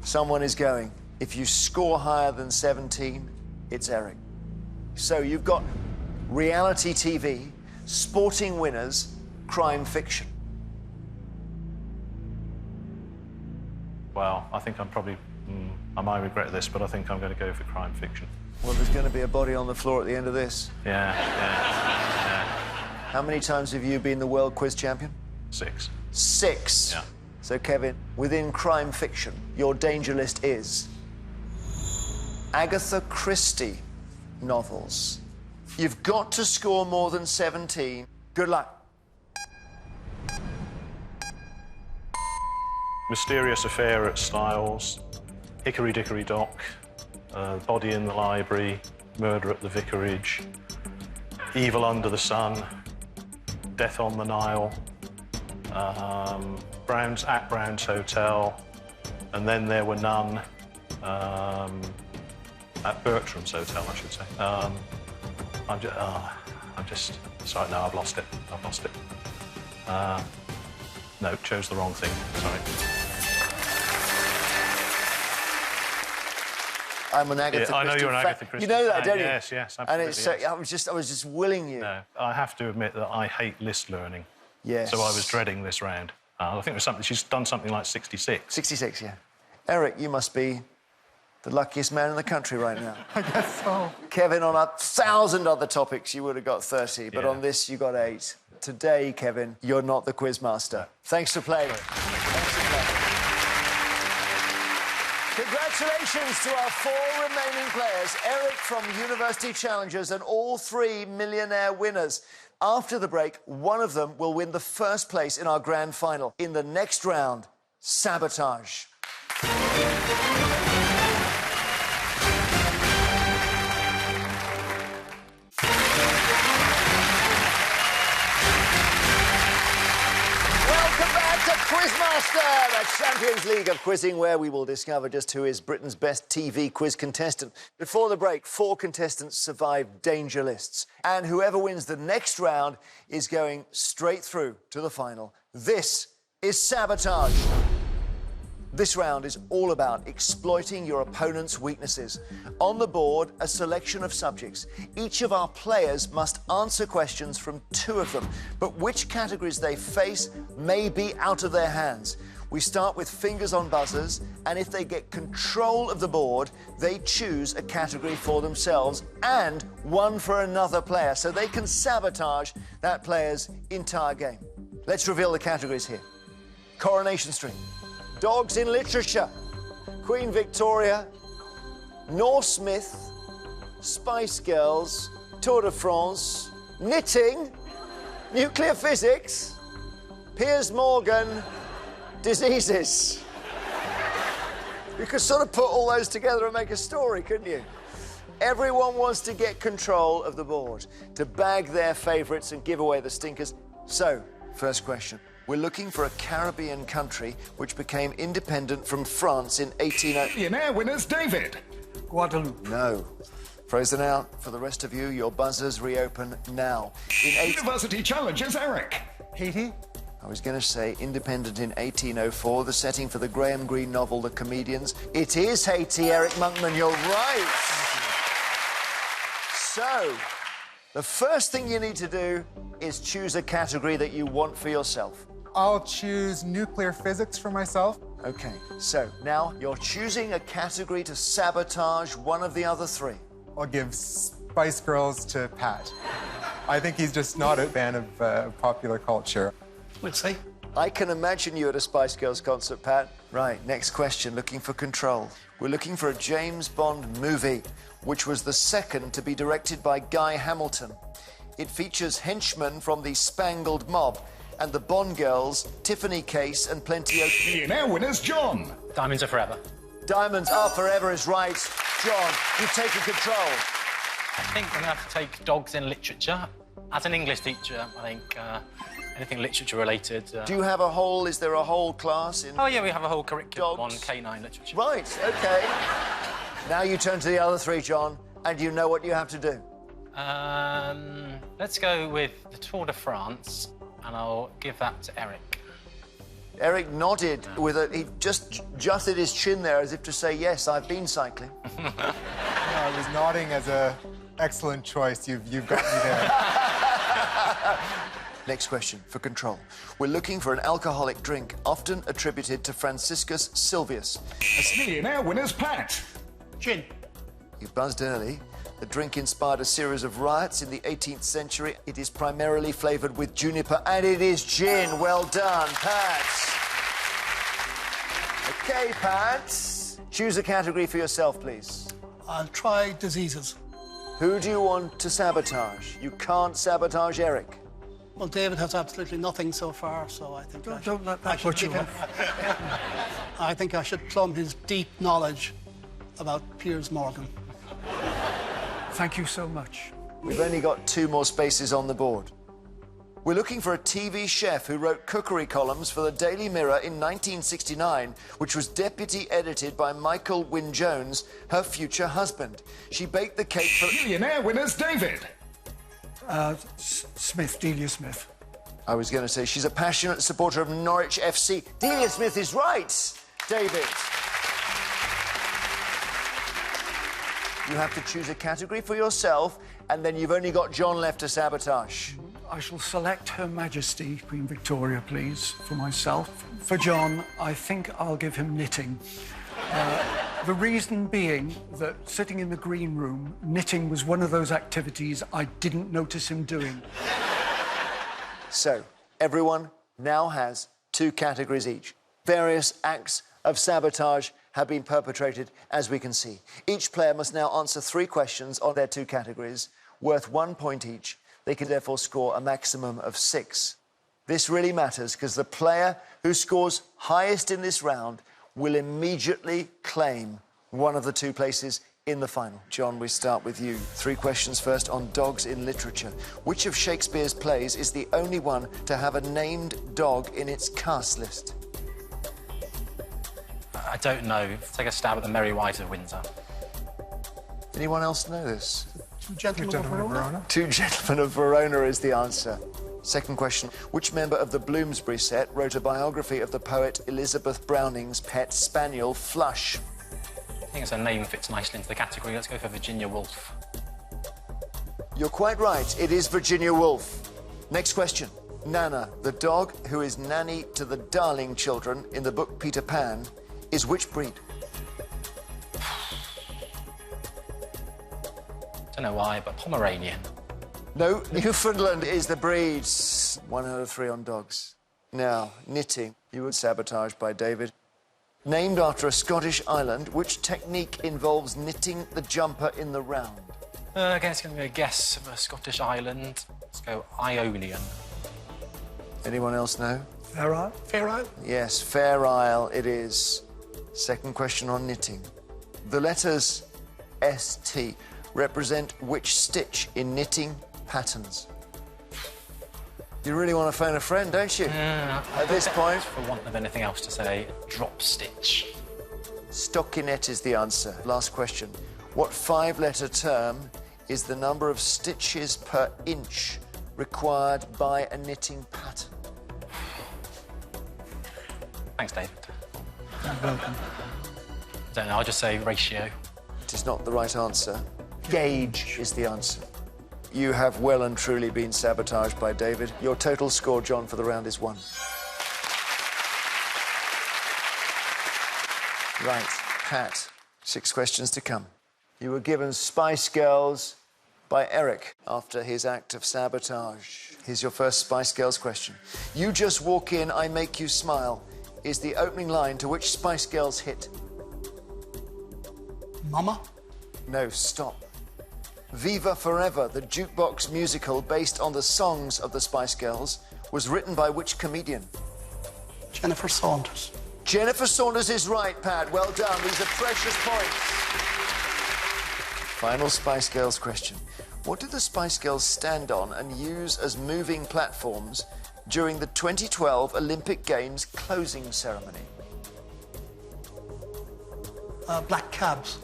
Someone is going. If you score higher than 17, it's Eric. So you've got reality TV, sporting winners, crime fiction. Well, I think I'm probably... I might regret this, but I think I'm going to go for crime fiction. Well, there's going to be a body on the floor at the end of this. Yeah. How many times have you been the world quiz champion? 6. 6? Yeah. So, Kevin, within crime fiction, your danger list is Agatha Christie novels. You've got to score more than 17. Good luck. Mysterious Affair at Styles, Hickory Dickory Dock, Body in the Library, Murder at the Vicarage, Evil Under the Sun, Death on the Nile, Brown's Hotel, and then there were none at Bertram's Hotel, I should say. I'm just sorry. No, I've lost it. No, chose the wrong thing. Sorry. I'm an Agatha Christie. I know you're an Agatha Christie. You know that, fan. don't you? Yes, absolutely. And it's yes. I was just willing you. No, I have to admit that I hate list learning. Yes. So I was dreading this round. I think it was something. She's done something like 66. 66, yeah. Eric, you must be the luckiest man in the country right now. I guess so. Kevin, on 1,000 other topics, you would have got 30, but on this, you got 8. Today, Kevin, you're not the Quizmaster. Thanks for playing. Congratulations to our 4 remaining players, Eric from University Challengers and all 3 Millionaire winners. After the break, one of them will win the first place in our grand final. In the next round, Sabotage. Quizmaster, the Champions League of quizzing, where we will discover just who is Britain's best TV quiz contestant. Before the break, 4 contestants survived danger lists, and whoever wins the next round is going straight through to the final. This is Sabotage. This round is all about exploiting your opponent's weaknesses. On the board, a selection of subjects. Each of our players must answer questions from 2 of them, but which categories they face may be out of their hands. We start with fingers on buzzers, and if they get control of the board, they choose a category for themselves and one for another player, so they can sabotage that player's entire game. Let's reveal the categories here. Coronation Street. Dogs in Literature, Queen Victoria, Norse Myth, Spice Girls, Tour de France, Knitting, Nuclear Physics, Piers Morgan, Diseases. You could sort of put all those together and make a story, couldn't you? Everyone wants to get control of the board, to bag their favourites and give away the stinkers. So, first question. We're looking for a Caribbean country which became independent from France in 1800... Millionaire winners, David. Guadeloupe. No. Frozen out. For the rest of you, your buzzers reopen now. University Challengers, Eric. Haiti? I was going to say independent in 1804, the setting for the Graham Greene novel The Comedians. It is Haiti, Eric Monkman, you're right. So, the first thing you need to do is choose a category that you want for yourself. I'll choose nuclear physics for myself. OK, so now you're choosing a category to sabotage one of the other 3. I'll give Spice Girls to Pat. I think he's just not a fan of popular culture. We'll see. I can imagine you at a Spice Girls concert, Pat. Right, next question, looking for control. We're looking for a James Bond movie, which was the second to be directed by Guy Hamilton. It features henchmen from the Spangled Mob and the Bond girls, Tiffany Case and Plenty of... Millionaire winners, John. Diamonds are forever. Diamonds are forever is right. John, you've taken control. I think I'm going to have to take dogs in literature. As an English teacher, I think anything literature related. Do you have a whole, is there a whole class in... Oh, yeah, we have a whole curriculum on canine literature. Right, OK. Now you turn to the other three, John, and you know what you have to do. Let's go with the Tour de France, and I'll give that to Eric. Eric nodded with a... He just jutted his chin there as if to say, yes, I've been cycling. No, I was nodding as a excellent choice. You've got me there. Next question for control. We're looking for an alcoholic drink often attributed to Franciscus Silvius. Millionaire winners, Pat. Gin. You buzzed early. The drink inspired a series of riots in the 18th century. It is primarily flavoured with juniper, and it is gin. Well done, Pat. OK, Pat. Choose a category for yourself, please. I'll try diseases. Who do you want to sabotage? You can't sabotage Eric. Well, David has absolutely nothing so far, so I think Don't let that put you off. I think I should plumb his deep knowledge about Piers Morgan. Thank you so much. We've only got 2 more spaces on the board. We're looking for a TV chef who wrote cookery columns for the Daily Mirror in 1969, which was deputy edited by Michael Wynne-Jones, her future husband. She baked the cake for... Millionaire winners, David. Smith, Delia Smith. I was going to say she's a passionate supporter of Norwich FC. Delia Smith is right, David. You have to choose a category for yourself, and then you've only got John left to sabotage. I shall select Her Majesty, Queen Victoria, please, for myself. For John, I think I'll give him knitting. The reason being that sitting in the green room, knitting was one of those activities I didn't notice him doing. So, everyone now has 2 categories each. Various acts of sabotage have been perpetrated, as we can see. Each player must now answer 3 questions on their 2 categories, worth 1 point each. They can therefore score a maximum of 6. This really matters because the player who scores highest in this round will immediately claim one of the 2 places in the final. John, we start with you. 3 questions first on dogs in literature. Which of Shakespeare's plays is the only one to have a named dog in its cast list? I don't know. Take a stab at the Merry Wives of Windsor. Anyone else know this? 2 Gentlemen of Verona. 2 Gentlemen of Verona is the answer. Second question. Which member of the Bloomsbury set wrote a biography of the poet Elizabeth Browning's pet spaniel, Flush? I think her name fits nicely into the category. Let's go for Virginia Woolf. You're quite right. It is Virginia Woolf. Next question. Nana, the dog who is nanny to the Darling children in the book Peter Pan, is which breed? Don't know why, but Pomeranian. No, Newfoundland is the breed. 1 out of 3 on dogs. Now, knitting. You were sabotaged by David. Named after a Scottish island, which technique involves knitting the jumper in the round? Again, it's going to be a guess of a Scottish island. Let's go Ionian. Anyone else know? Fair Isle? Fair Isle? Yes, Fair Isle it is. Second question on knitting. The letters ST represent which stitch in knitting patterns? You really want to phone a friend, don't you? At this point... For want of anything else to say, drop stitch. Stockinette is the answer. Last question. What 5-letter term is the number of stitches per inch required by a knitting pattern? Thanks, David. You're welcome. I don't know, I'll just say ratio. It is not the right answer. Gauge is the answer. You have well and truly been sabotaged by David. Your total score, John, for the round is 1. Right, Pat, 6 questions to come. You were given Spice Girls by Eric after his act of sabotage. Here's your first Spice Girls question. You just walk in, I make you smile is the opening line to which Spice Girls hit? Mama? No, stop. Viva Forever, the jukebox musical based on the songs of the Spice Girls, was written by which comedian? Jennifer Saunders. Jennifer Saunders is right, Pat. Well done. These are precious points. Final Spice Girls question. What did the Spice Girls stand on and use as moving platforms during the 2012 Olympic Games closing ceremony? Black cabs.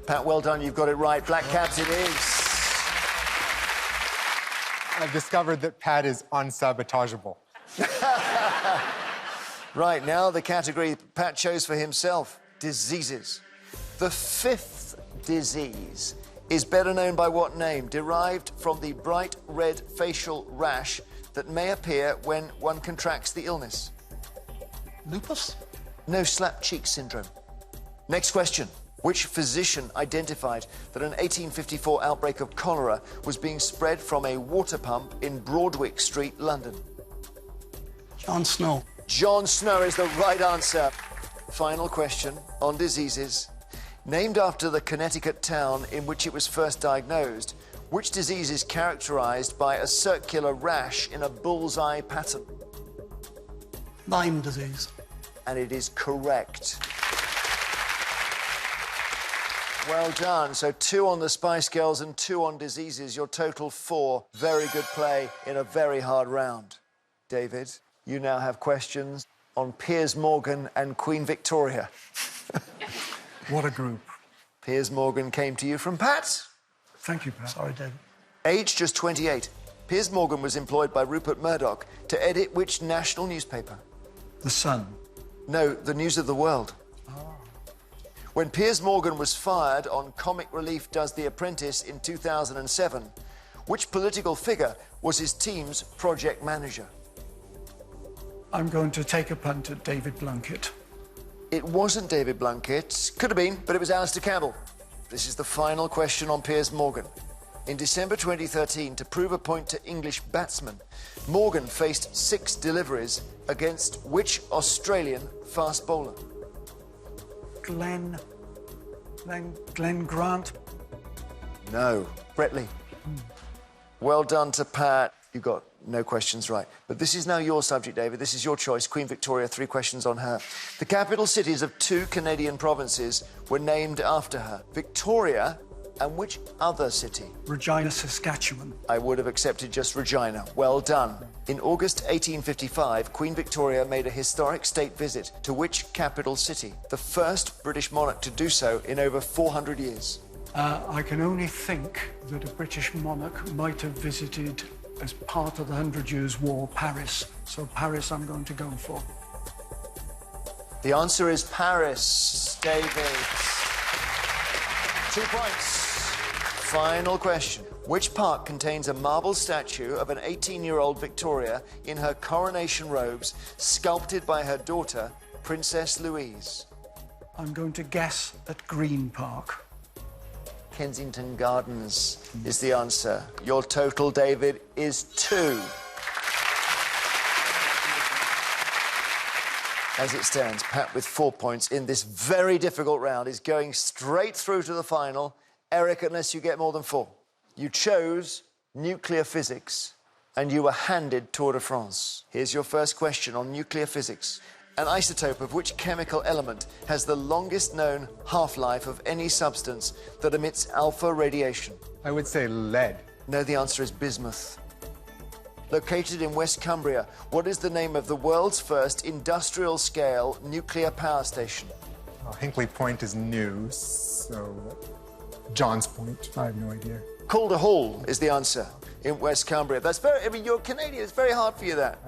Pat, well done. You've got it right. Black cabs it is. I've discovered that Pat is unsabotageable. Right, now the category Pat chose for himself, diseases. The fifth disease is better known by what name? Derived from the bright red facial rash that may appear when one contracts the illness. Lupus? No, slap cheek syndrome. Next question. Which physician identified that an 1854 outbreak of cholera was being spread from a water pump in Broadwick Street, London? John Snow. John Snow is the right answer. Final question on diseases. Named after the Connecticut town in which it was first diagnosed, which disease is characterized by a circular rash in a bullseye pattern? Lyme disease. And it is correct. Well done. So 2 on the Spice Girls and 2 on diseases. Your total 4. Very good play in a very hard round. David, you now have questions on Piers Morgan and Queen Victoria. What a group. Piers Morgan came to you from Pat. Thank you, Pat. Sorry, David. Age just 28. Piers Morgan was employed by Rupert Murdoch to edit which national newspaper? The Sun. No, the News of the World. When Piers Morgan was fired on Comic Relief Does The Apprentice in 2007, which political figure was his team's project manager? I'm going to take a punt at David Blunkett. It wasn't David Blunkett. Could have been, but it was Alistair Campbell. This is the final question on Piers Morgan. In December 2013, to prove a point to English batsmen, Morgan faced 6 deliveries against which Australian fast bowler? Glenn Grant? No. Brett Lee. Well done to Pat. You got no questions right. But this is now your subject, David. This is your choice. Queen Victoria, 3 questions on her. The capital cities of 2 Canadian provinces were named after her. Victoria and which other city? Regina, Saskatchewan. I would have accepted just Regina. Well done. In August 1855, Queen Victoria made a historic state visit to which capital city? The first British monarch to do so in over 400 years. I can only think that a British monarch might have visited, as part of the 100 Years' War, Paris. So Paris I'm going to go for. The answer is Paris, David. 2 points. Final question. Which park contains a marble statue of an 18-year-old Victoria in her coronation robes, sculpted by her daughter, Princess Louise? I'm going to guess at Green Park. Kensington Gardens is the answer. Your total, David, is 2. As it stands, Pat, with 4 points in this very difficult round, is going straight through to the final. Eric, unless you get more than 4. You chose nuclear physics, and you were handed Tour de France. Here's your first question on nuclear physics. An isotope of which chemical element has the longest known half-life of any substance that emits alpha radiation? I would say lead. No, the answer is bismuth. Located in West Cumbria, what is the name of the world's first industrial-scale nuclear power station? Well, Hinkley Point is new, so John's Point. I have no idea. Calder Hall is the answer in West Cumbria. That's very, I mean, you're Canadian. It's very hard for you, that.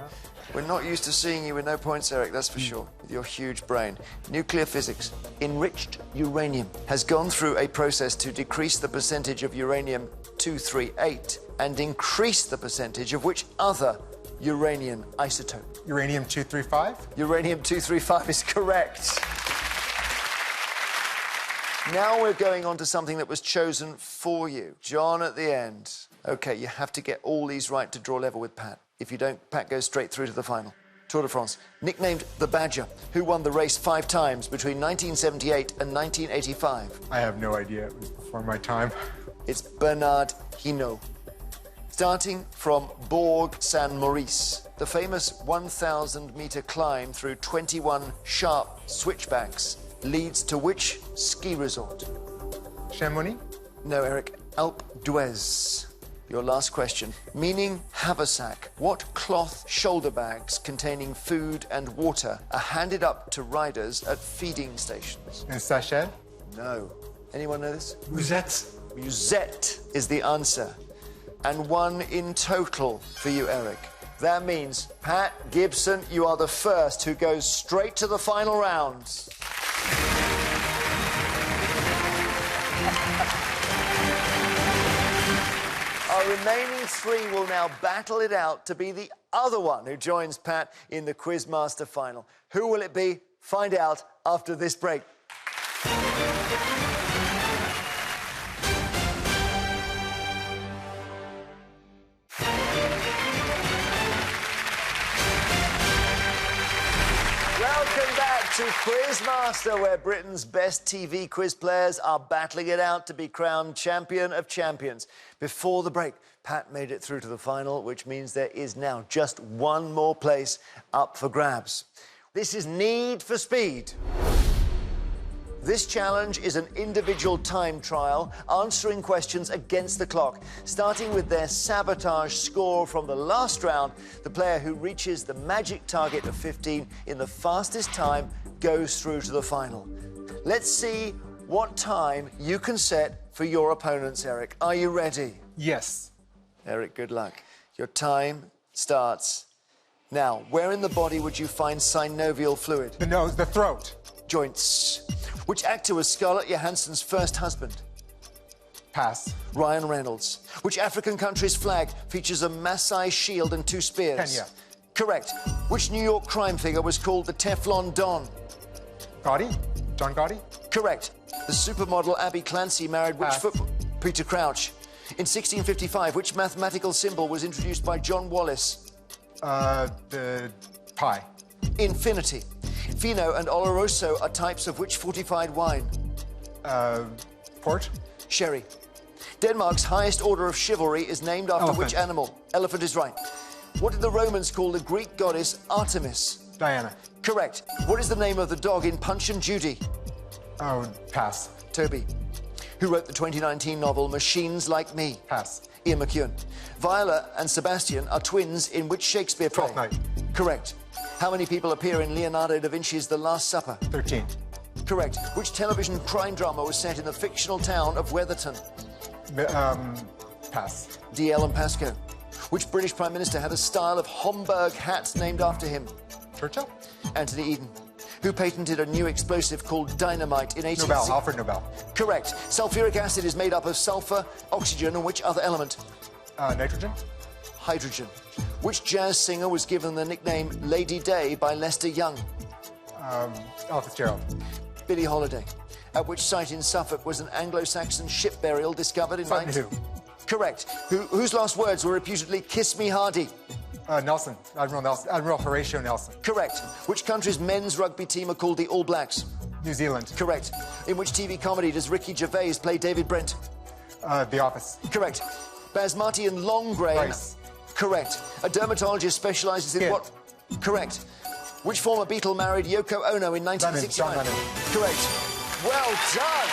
We're not used to seeing you with no points, Eric, that's for sure, with your huge brain. Nuclear physics. Enriched uranium has gone through a process to decrease the percentage of uranium-238 and increase the percentage of which other uranium isotope? Uranium-235? Uranium-235 is correct. Now we're going on to something that was chosen for you. John at the end. OK, you have to get all these right to draw level with Pat. If you don't, Pat goes straight through to the final. Tour de France. Nicknamed the Badger, who won the race 5 times between 1978 and 1985? I have no idea. It was before my time. It's Bernard Hinault. Starting from Bourg Saint-Maurice, the famous 1,000-metre climb through 21 sharp switchbacks leads to which ski resort? Chamonix? No, Eric. Alpe d'Huez. Your last question. Meaning haversack, what cloth shoulder bags containing food and water are handed up to riders at feeding stations? Un sachet? No. Anyone know this? Musette. Musette is the answer. And 1 in total for you, Eric. That means, Pat Gibson, you are the first who goes straight to the final round. Our remaining 3 will now battle it out to be the other one who joins Pat in the Quizmaster final. Who will it be? Find out after this break. Welcome back to Quizmaster, where Britain's best TV quiz players are battling it out to be crowned champion of champions. Before the break, Pat made it through to the final, which means there is now just 1 more place up for grabs. This is Need for Speed. This challenge is an individual time trial, answering questions against the clock. Starting with their sabotage score from the last round, the player who reaches the magic target of 15 in the fastest time goes through to the final. Let's see what time you can set for your opponents, Eric. Are you ready? Yes. Eric, good luck. Your time starts now. Where in the body would you find synovial fluid? The nose, the throat. Joints. Which actor was Scarlett Johansson's first husband? Pass. Ryan Reynolds. Which African country's flag features a Maasai shield and 2 spears? Kenya. Correct. Which New York crime figure was called the Teflon Don? Gotti? John Gotti? Correct. The supermodel Abby Clancy married which Pass. football? Peter Crouch. In 1655, which mathematical symbol was introduced by John Wallace? The pi. Infinity. Fino and Oloroso are types of which fortified wine? Port? Sherry. Denmark's highest order of chivalry is named after Elephant. which animal? Elephant is right. What did the Romans call the Greek goddess Artemis? Diana. Correct. What is the name of the dog in Punch and Judy? Oh, pass. Toby. Who wrote the 2019 novel Machines Like Me? Pass. Ian McEwan. Viola and Sebastian are twins in which Shakespeare play? Twelfth Night. Correct. How many people appear in Leonardo da Vinci's The Last Supper? 13. Correct. Which television crime drama was set in the fictional town of Weatherton? Pass. D.L. and Pascoe. Which British Prime Minister had a style of Homburg hats named after him? Churchill? Anthony Eden. Who patented a new explosive called dynamite in 1860? Nobel. Alfred Nobel. Correct. Sulfuric acid is made up of sulfur, oxygen, and which other element? Nitrogen? Hydrogen. Which jazz singer was given the nickname Lady Day by Lester Young? Ella Fitzgerald. Billie Holiday. At which site in Suffolk was an Anglo-Saxon ship burial discovered in... Correct. Whose last words were reputedly "Kiss me hardy"? Nelson. Admiral Nelson. Admiral Horatio Nelson. Correct. Which country's men's rugby team are called the All Blacks? New Zealand. Correct. In which TV comedy does Ricky Gervais play David Brent? The Office. Correct. Basmati and long grain... Rice. Correct. A dermatologist specialises in Skin. what? Correct. Which former Beatle married Yoko Ono in 1969? John Lennon. Correct. Well done.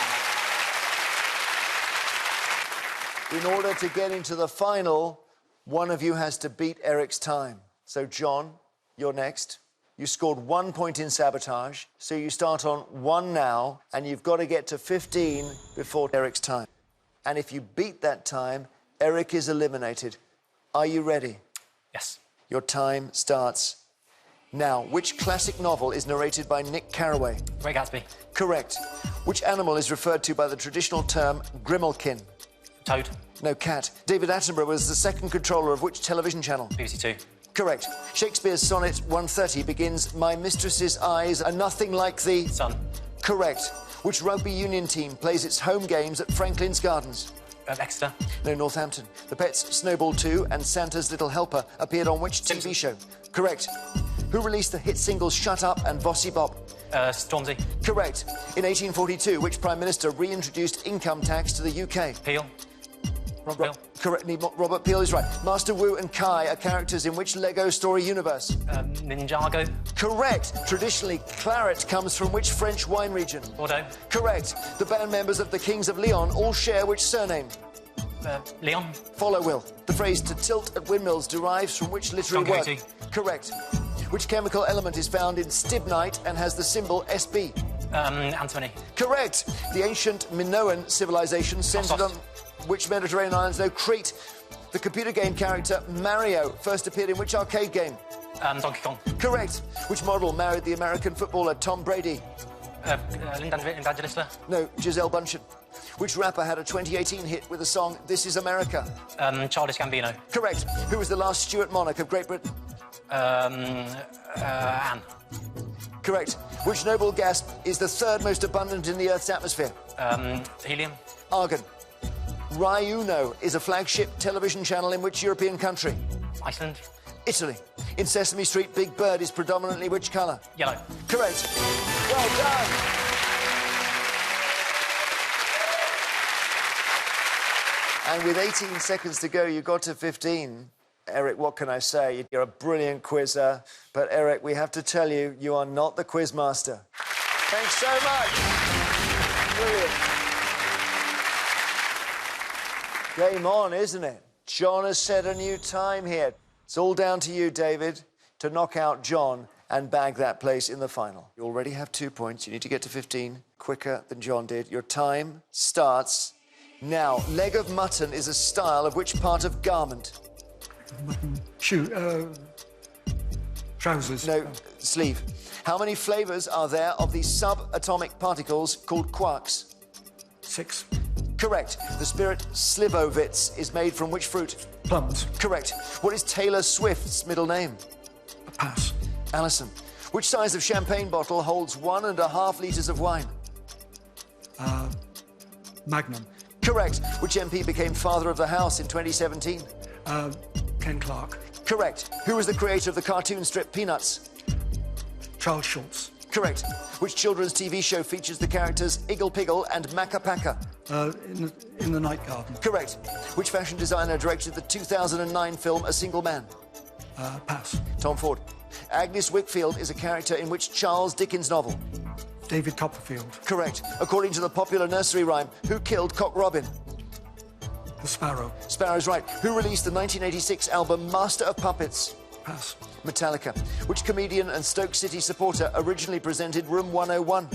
In order to get into the final, one of you has to beat Eric's time. So, John, you're next. You scored 1 point in sabotage, so you start on 1 now, and you've got to get to 15 before Eric's time. And if you beat that time, Eric is eliminated. Are you ready? Yes. Your time starts now. Which classic novel is narrated by Nick Carraway? Great Gatsby. Correct. Which animal is referred to by the traditional term grimalkin? Toad. No, cat. David Attenborough was the second controller of which television channel? BBC Two. Correct. Shakespeare's sonnet 130 begins, "My mistress's eyes are nothing like the..." Sun. Correct. Which rugby union team plays its home games at Franklin's Gardens? Exeter. No, Northampton. The pets Snowball 2 and Santa's Little Helper appeared on which TV show? Correct. Who released the hit singles Shut Up and Bossy Bop? Stormzy. Correct. In 1842, which Prime Minister reintroduced income tax to the UK? Peel. Robert Peel. Correct. Robert Peel is right. Master Wu and Kai are characters in which Lego story universe? Ninjago. Correct. Traditionally, claret comes from which French wine region? Bordeaux. Correct. The band members of the Kings of Leon all share which surname? Leon. Follow Will. The phrase to tilt at windmills derives from which literary Don word? Quixote. Correct. Which chemical element is found in stibnite and has the symbol SB? Antimony. Correct. The ancient Minoan civilization centered on which Mediterranean islands? No, Crete. The computer game character Mario first appeared in which arcade game? Donkey Kong. Correct. Which model married the American footballer Tom Brady? Linda Evangelista. No, Giselle Bundchen. Which rapper had a 2018 hit with the song This Is America? Childish Gambino. Correct. Who was the last Stuart monarch of Great Britain? Anne. Correct. Which noble gas is the third most abundant in the Earth's atmosphere? Helium. Argon. Rai Uno is a flagship television channel in which European country? Iceland. Italy. In Sesame Street, Big Bird is predominantly which colour? Yellow. Correct. Well done. And with 18 seconds to go, you got to 15. Eric, what can I say? You're a brilliant quizzer. But, Eric, we have to tell you, you are not the Quizmaster. Thanks so much. Brilliant. Game on, isn't it? John has set a new time here. It's all down to you, David, to knock out John and bag that place in the final. You already have 2 points. You need to get to 15 quicker than John did. Your time starts now. Leg of mutton is a style of which part of garment? Mutton. Shoe. Trousers. No, sleeve. How many flavours are there of these subatomic particles called quarks? 6. Correct. The spirit slivovitz is made from which fruit? Plums. Correct. What is Taylor Swift's middle name? Pass. Alison. Which size of champagne bottle holds 1.5 litres of wine? Magnum. Correct. Which MP became Father of the House in 2017? Ken Clark. Correct. Who was the creator of the cartoon strip Peanuts? Charles Schultz. Correct. Which children's TV show features the characters Iggle Piggle and Macca Pacca? In the Night Garden. Correct. Which fashion designer directed the 2009 film A Single Man? Pass. Tom Ford. Agnes Wickfield is a character in which Charles Dickens novel? David Copperfield. Correct. According to the popular nursery rhyme, who killed Cock Robin? The Sparrow. Sparrow's right. Who released the 1986 album Master of Puppets? Pass. Metallica. Which comedian and Stoke City supporter originally presented Room 101?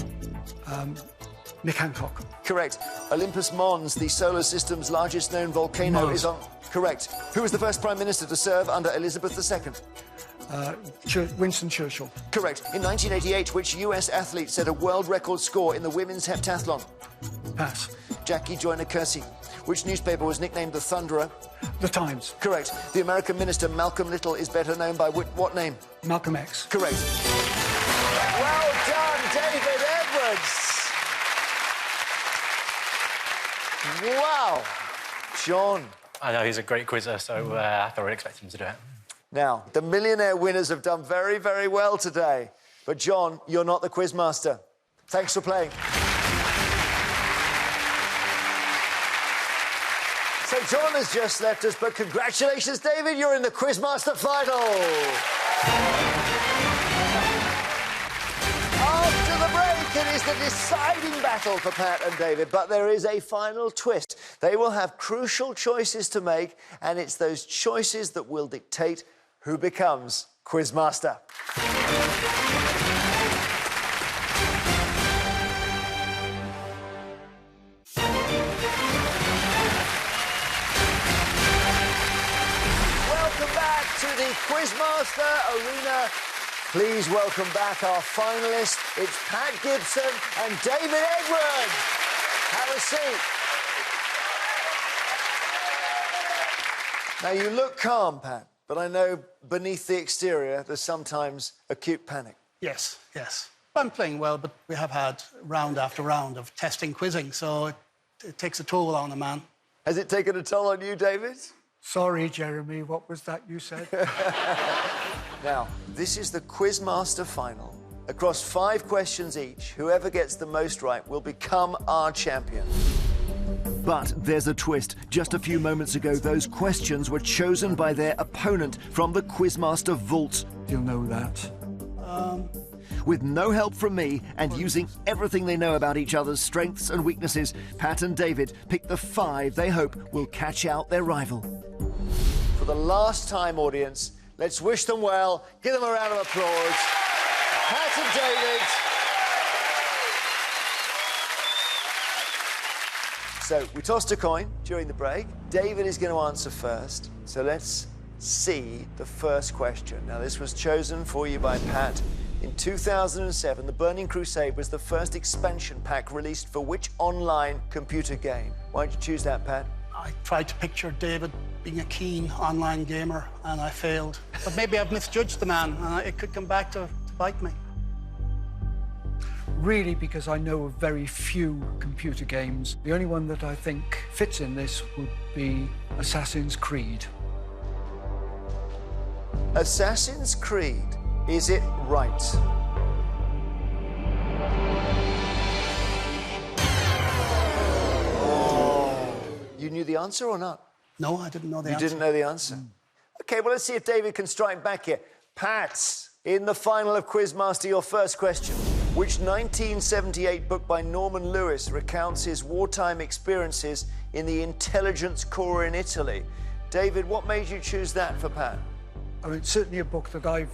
Nick Hancock. Correct. Olympus Mons, the solar system's largest known volcano, Mars. is on... Correct. Who was the first Prime Minister to serve under Elizabeth II? Winston Churchill. Correct. In 1988, which US athlete set a world record score in the women's heptathlon? Pass. Jackie Joyner-Kersee. Which newspaper was nicknamed the Thunderer? The Times. Correct. The American minister Malcolm Little is better known by what name? Malcolm X. Correct. Well done, David Edwards. Wow. John. I know, he's a great quizzer, so I thoroughly expect him to do it. Now, the Millionaire winners have done very, very well today. But, John, you're not the Quizmaster. Thanks for playing. So John has just left us, but congratulations, David, you're in the Quizmaster final. After the break, it is the deciding battle for Pat and David, but there is a final twist. They will have crucial choices to make, and it's those choices that will dictate who becomes Quizmaster. To the Quizmaster Arena. Please welcome back our finalists. It's Pat Gibson and David Edwards. Have a seat. Now, you look calm, Pat, but I know beneath the exterior there's sometimes acute panic. Yes, yes. I'm playing well, but we have had round after round of testing quizzing, so it takes a toll on a man. Has it taken a toll on you, David? Sorry, Jeremy, what was that you said? Now, this is the Quizmaster final. Across 5 questions each, whoever gets the most right will become our champion. But there's a twist. Just a few moments ago, those questions were chosen by their opponent from the Quizmaster vault. You'll know that. With no help from me and using everything they know about each other's strengths and weaknesses, Pat and David pick the 5 they hope will catch out their rival. For the last time, audience, let's wish them well. Give them a round of applause. Pat and David. So we tossed a coin during the break. David is going to answer first. So let's see the first question. Now, this was chosen for you by Pat. In 2007, The Burning Crusade was the first expansion pack released for which online computer game? Why did you choose that, Pat? I tried to picture David being a keen online gamer, and I failed. But maybe I've misjudged the man, and it could come back to bite me. Really, because I know of very few computer games. The only one that I think fits in this would be Assassin's Creed. Assassin's Creed. Is it right? Oh. You knew the answer or not? No, I didn't know the answer. You didn't know the answer? OK, well, let's see if David can strike back here. Pat, in the final of Quizmaster, your first question. Which 1978 book by Norman Lewis recounts his wartime experiences in the intelligence corps in Italy? David, what made you choose that for Pat? I mean, it's certainly a book that I've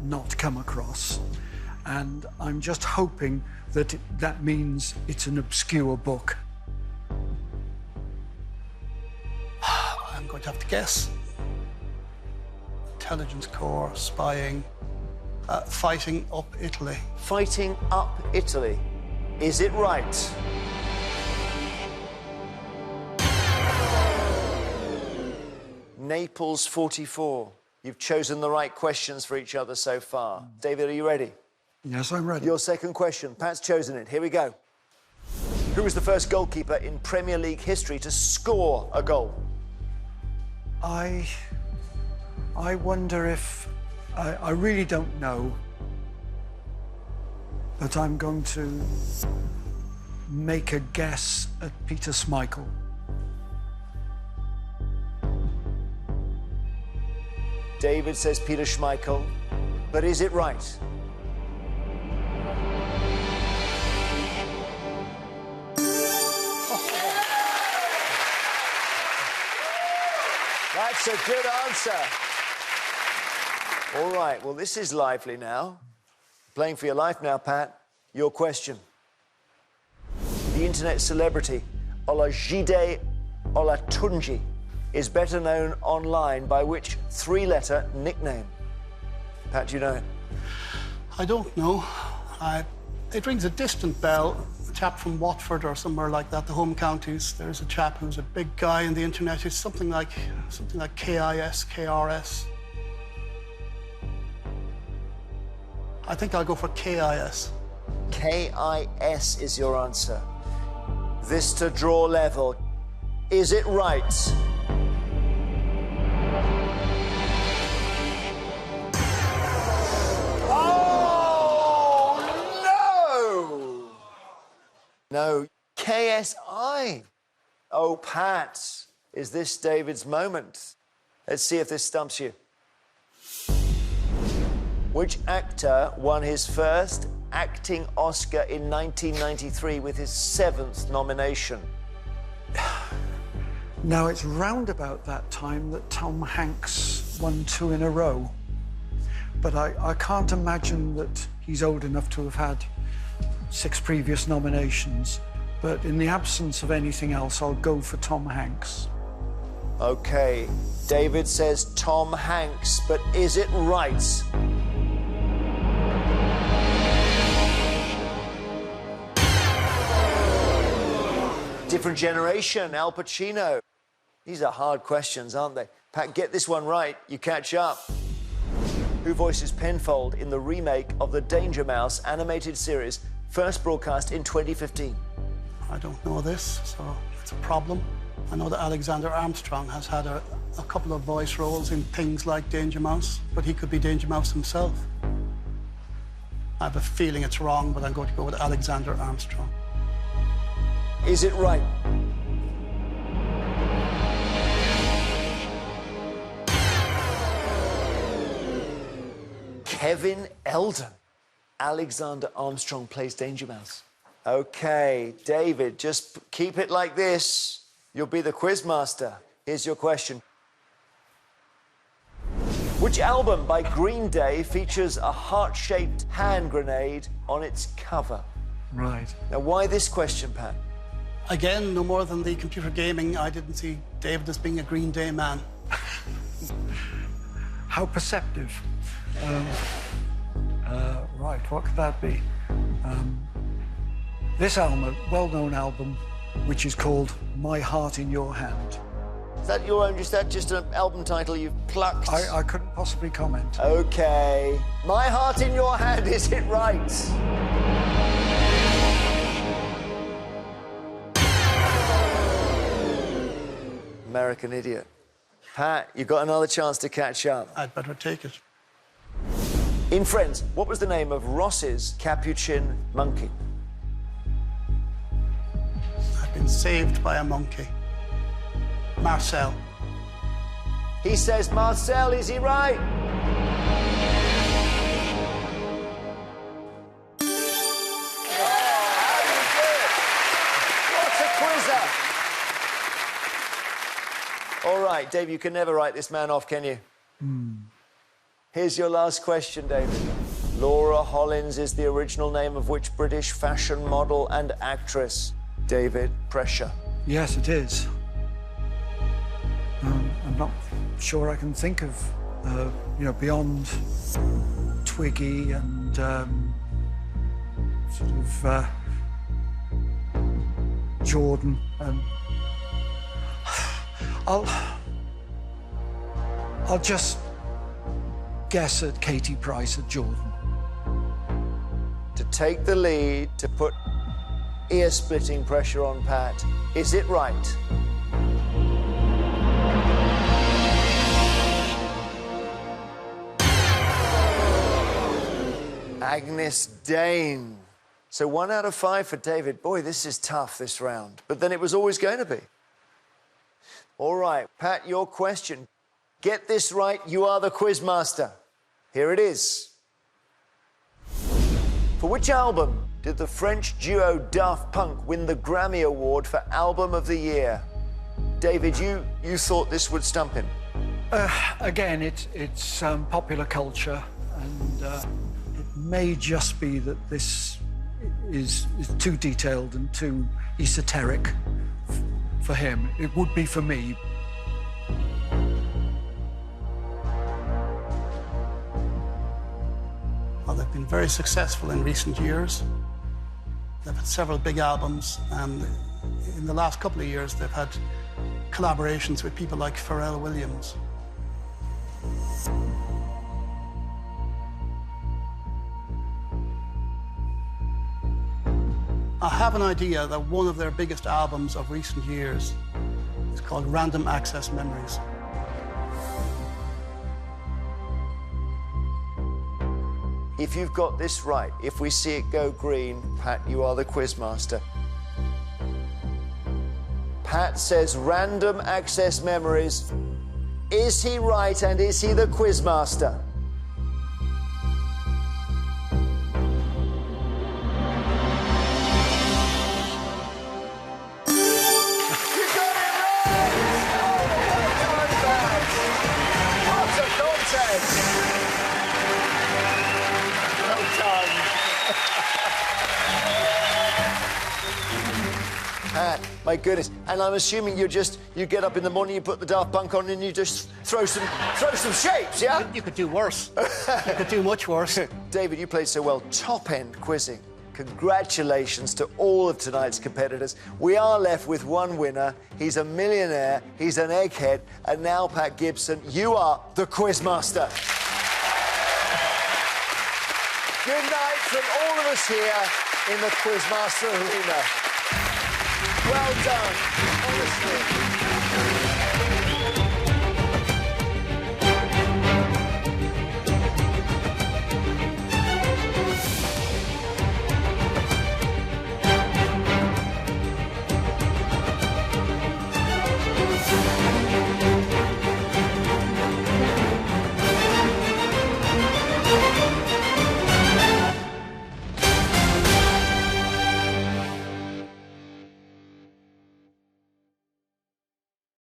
not come across, and I'm just hoping that that means it's an obscure book. I'm going to have to guess. Intelligence Corps, spying, fighting up Italy. Fighting up Italy. Is it right? Naples 44. You've chosen the right questions for each other so far. David, are you ready? Yes, I'm ready. Your second question. Pat's chosen it. Here we go. Who was the first goalkeeper in Premier League history to score a goal? I wonder if... I really don't know. But I'm going to make a guess at Peter Schmeichel. David says Peter Schmeichel, but is it right? That's a good answer. All right, well, this is lively now. Playing for your life now, Pat. Your question. The internet celebrity Olajide Olatunji is better known online by which 3-letter nickname? Pat, do you know it? I don't know. It rings a distant bell. A chap from Watford or somewhere like that, the home counties. There's a chap who's a big guy in the internet. It's something like KIS, KRS. I think I'll go for KIS. KIS is your answer. This to draw level. Is it right? No, KSI. Oh, Pat, is this David's moment? Let's see if this stumps you. Which actor won his first acting Oscar in 1993 with his 7th nomination? Now, it's round about that time that Tom Hanks won 2 in a row. But I can't imagine that he's old enough to have had 6 previous nominations, but in the absence of anything else, I'll go for Tom Hanks. OK, David says Tom Hanks, but is it right? Different generation, Al Pacino. These are hard questions, aren't they? Pat, get this one right, you catch up. Who voices Penfold in the remake of the Danger Mouse animated series, first broadcast in 2015? I don't know this, so it's a problem. I know that Alexander Armstrong has had a couple of voice roles in things like Danger Mouse, but he could be Danger Mouse himself. I have a feeling it's wrong, but I'm going to go with Alexander Armstrong. Is it right? Kevin Eldon. Alexander Armstrong plays Danger Mouse. OK, David, just keep it like this. You'll be the Quizmaster. Here's your question. Which album by Green Day features a heart-shaped hand grenade on its cover? Right. Now, why this question, Pat? Again, no more than the computer gaming, I didn't see David as being a Green Day man. How perceptive. Right, what could that be? This album, a well-known album, which is called My Heart in Your Hand. Is that your own, is that just an album title you've plucked? I couldn't possibly comment. OK. My Heart in Your Hand, is it right? American Idiot. Pat, you've got another chance to catch up. I'd better take it. In Friends, what was the name of Ross's Capuchin monkey? I've been saved by a monkey. Marcel. He says Marcel, is he right? All right, Dave, you can never write this man off, can you? Here's your last question, David. Laura Hollins is the original name of which British fashion model and actress? David, pressure. Yes, it is. I'm not sure I can think of, you know, beyond Twiggy and sort of Jordan. I'll just guess at Katie Price at Jordan. To take the lead, to put ear-splitting pressure on Pat. Is it right? Agnes Dane. So 1 out of 5 for David. Boy, this is tough, this round. But then it was always going to be. All right, Pat, your question. Get this right, you are the Quizmaster. Here it is. For which album did the French duo Daft Punk win the Grammy Award for Album of the Year? David, you thought this would stump him. Again, it's popular culture, and it may just be that this is too detailed and too esoteric for him. It would be for me. Well, they've been very successful in recent years. They've had several big albums, and in the last couple of years, they've had collaborations with people like Pharrell Williams. I have an idea that one of their biggest albums of recent years is called Random Access Memories. If you've got this right, if we see it go green, Pat, you are the Quizmaster. Pat says Random Access Memories. Is he right, and is he the Quizmaster? Pat, my goodness. And I'm assuming you get up in the morning, you put the Daft Punk on, and you just throw some shapes, yeah? You could do worse. You could do much worse. David, you played so well. Top-end quizzing. Congratulations to all of tonight's competitors. We are left with one winner. He's a millionaire, he's an egghead, and now, Pat Gibson, you are the Quizmaster. Good night from all of us here in the Quizmaster Arena. Well done, honestly.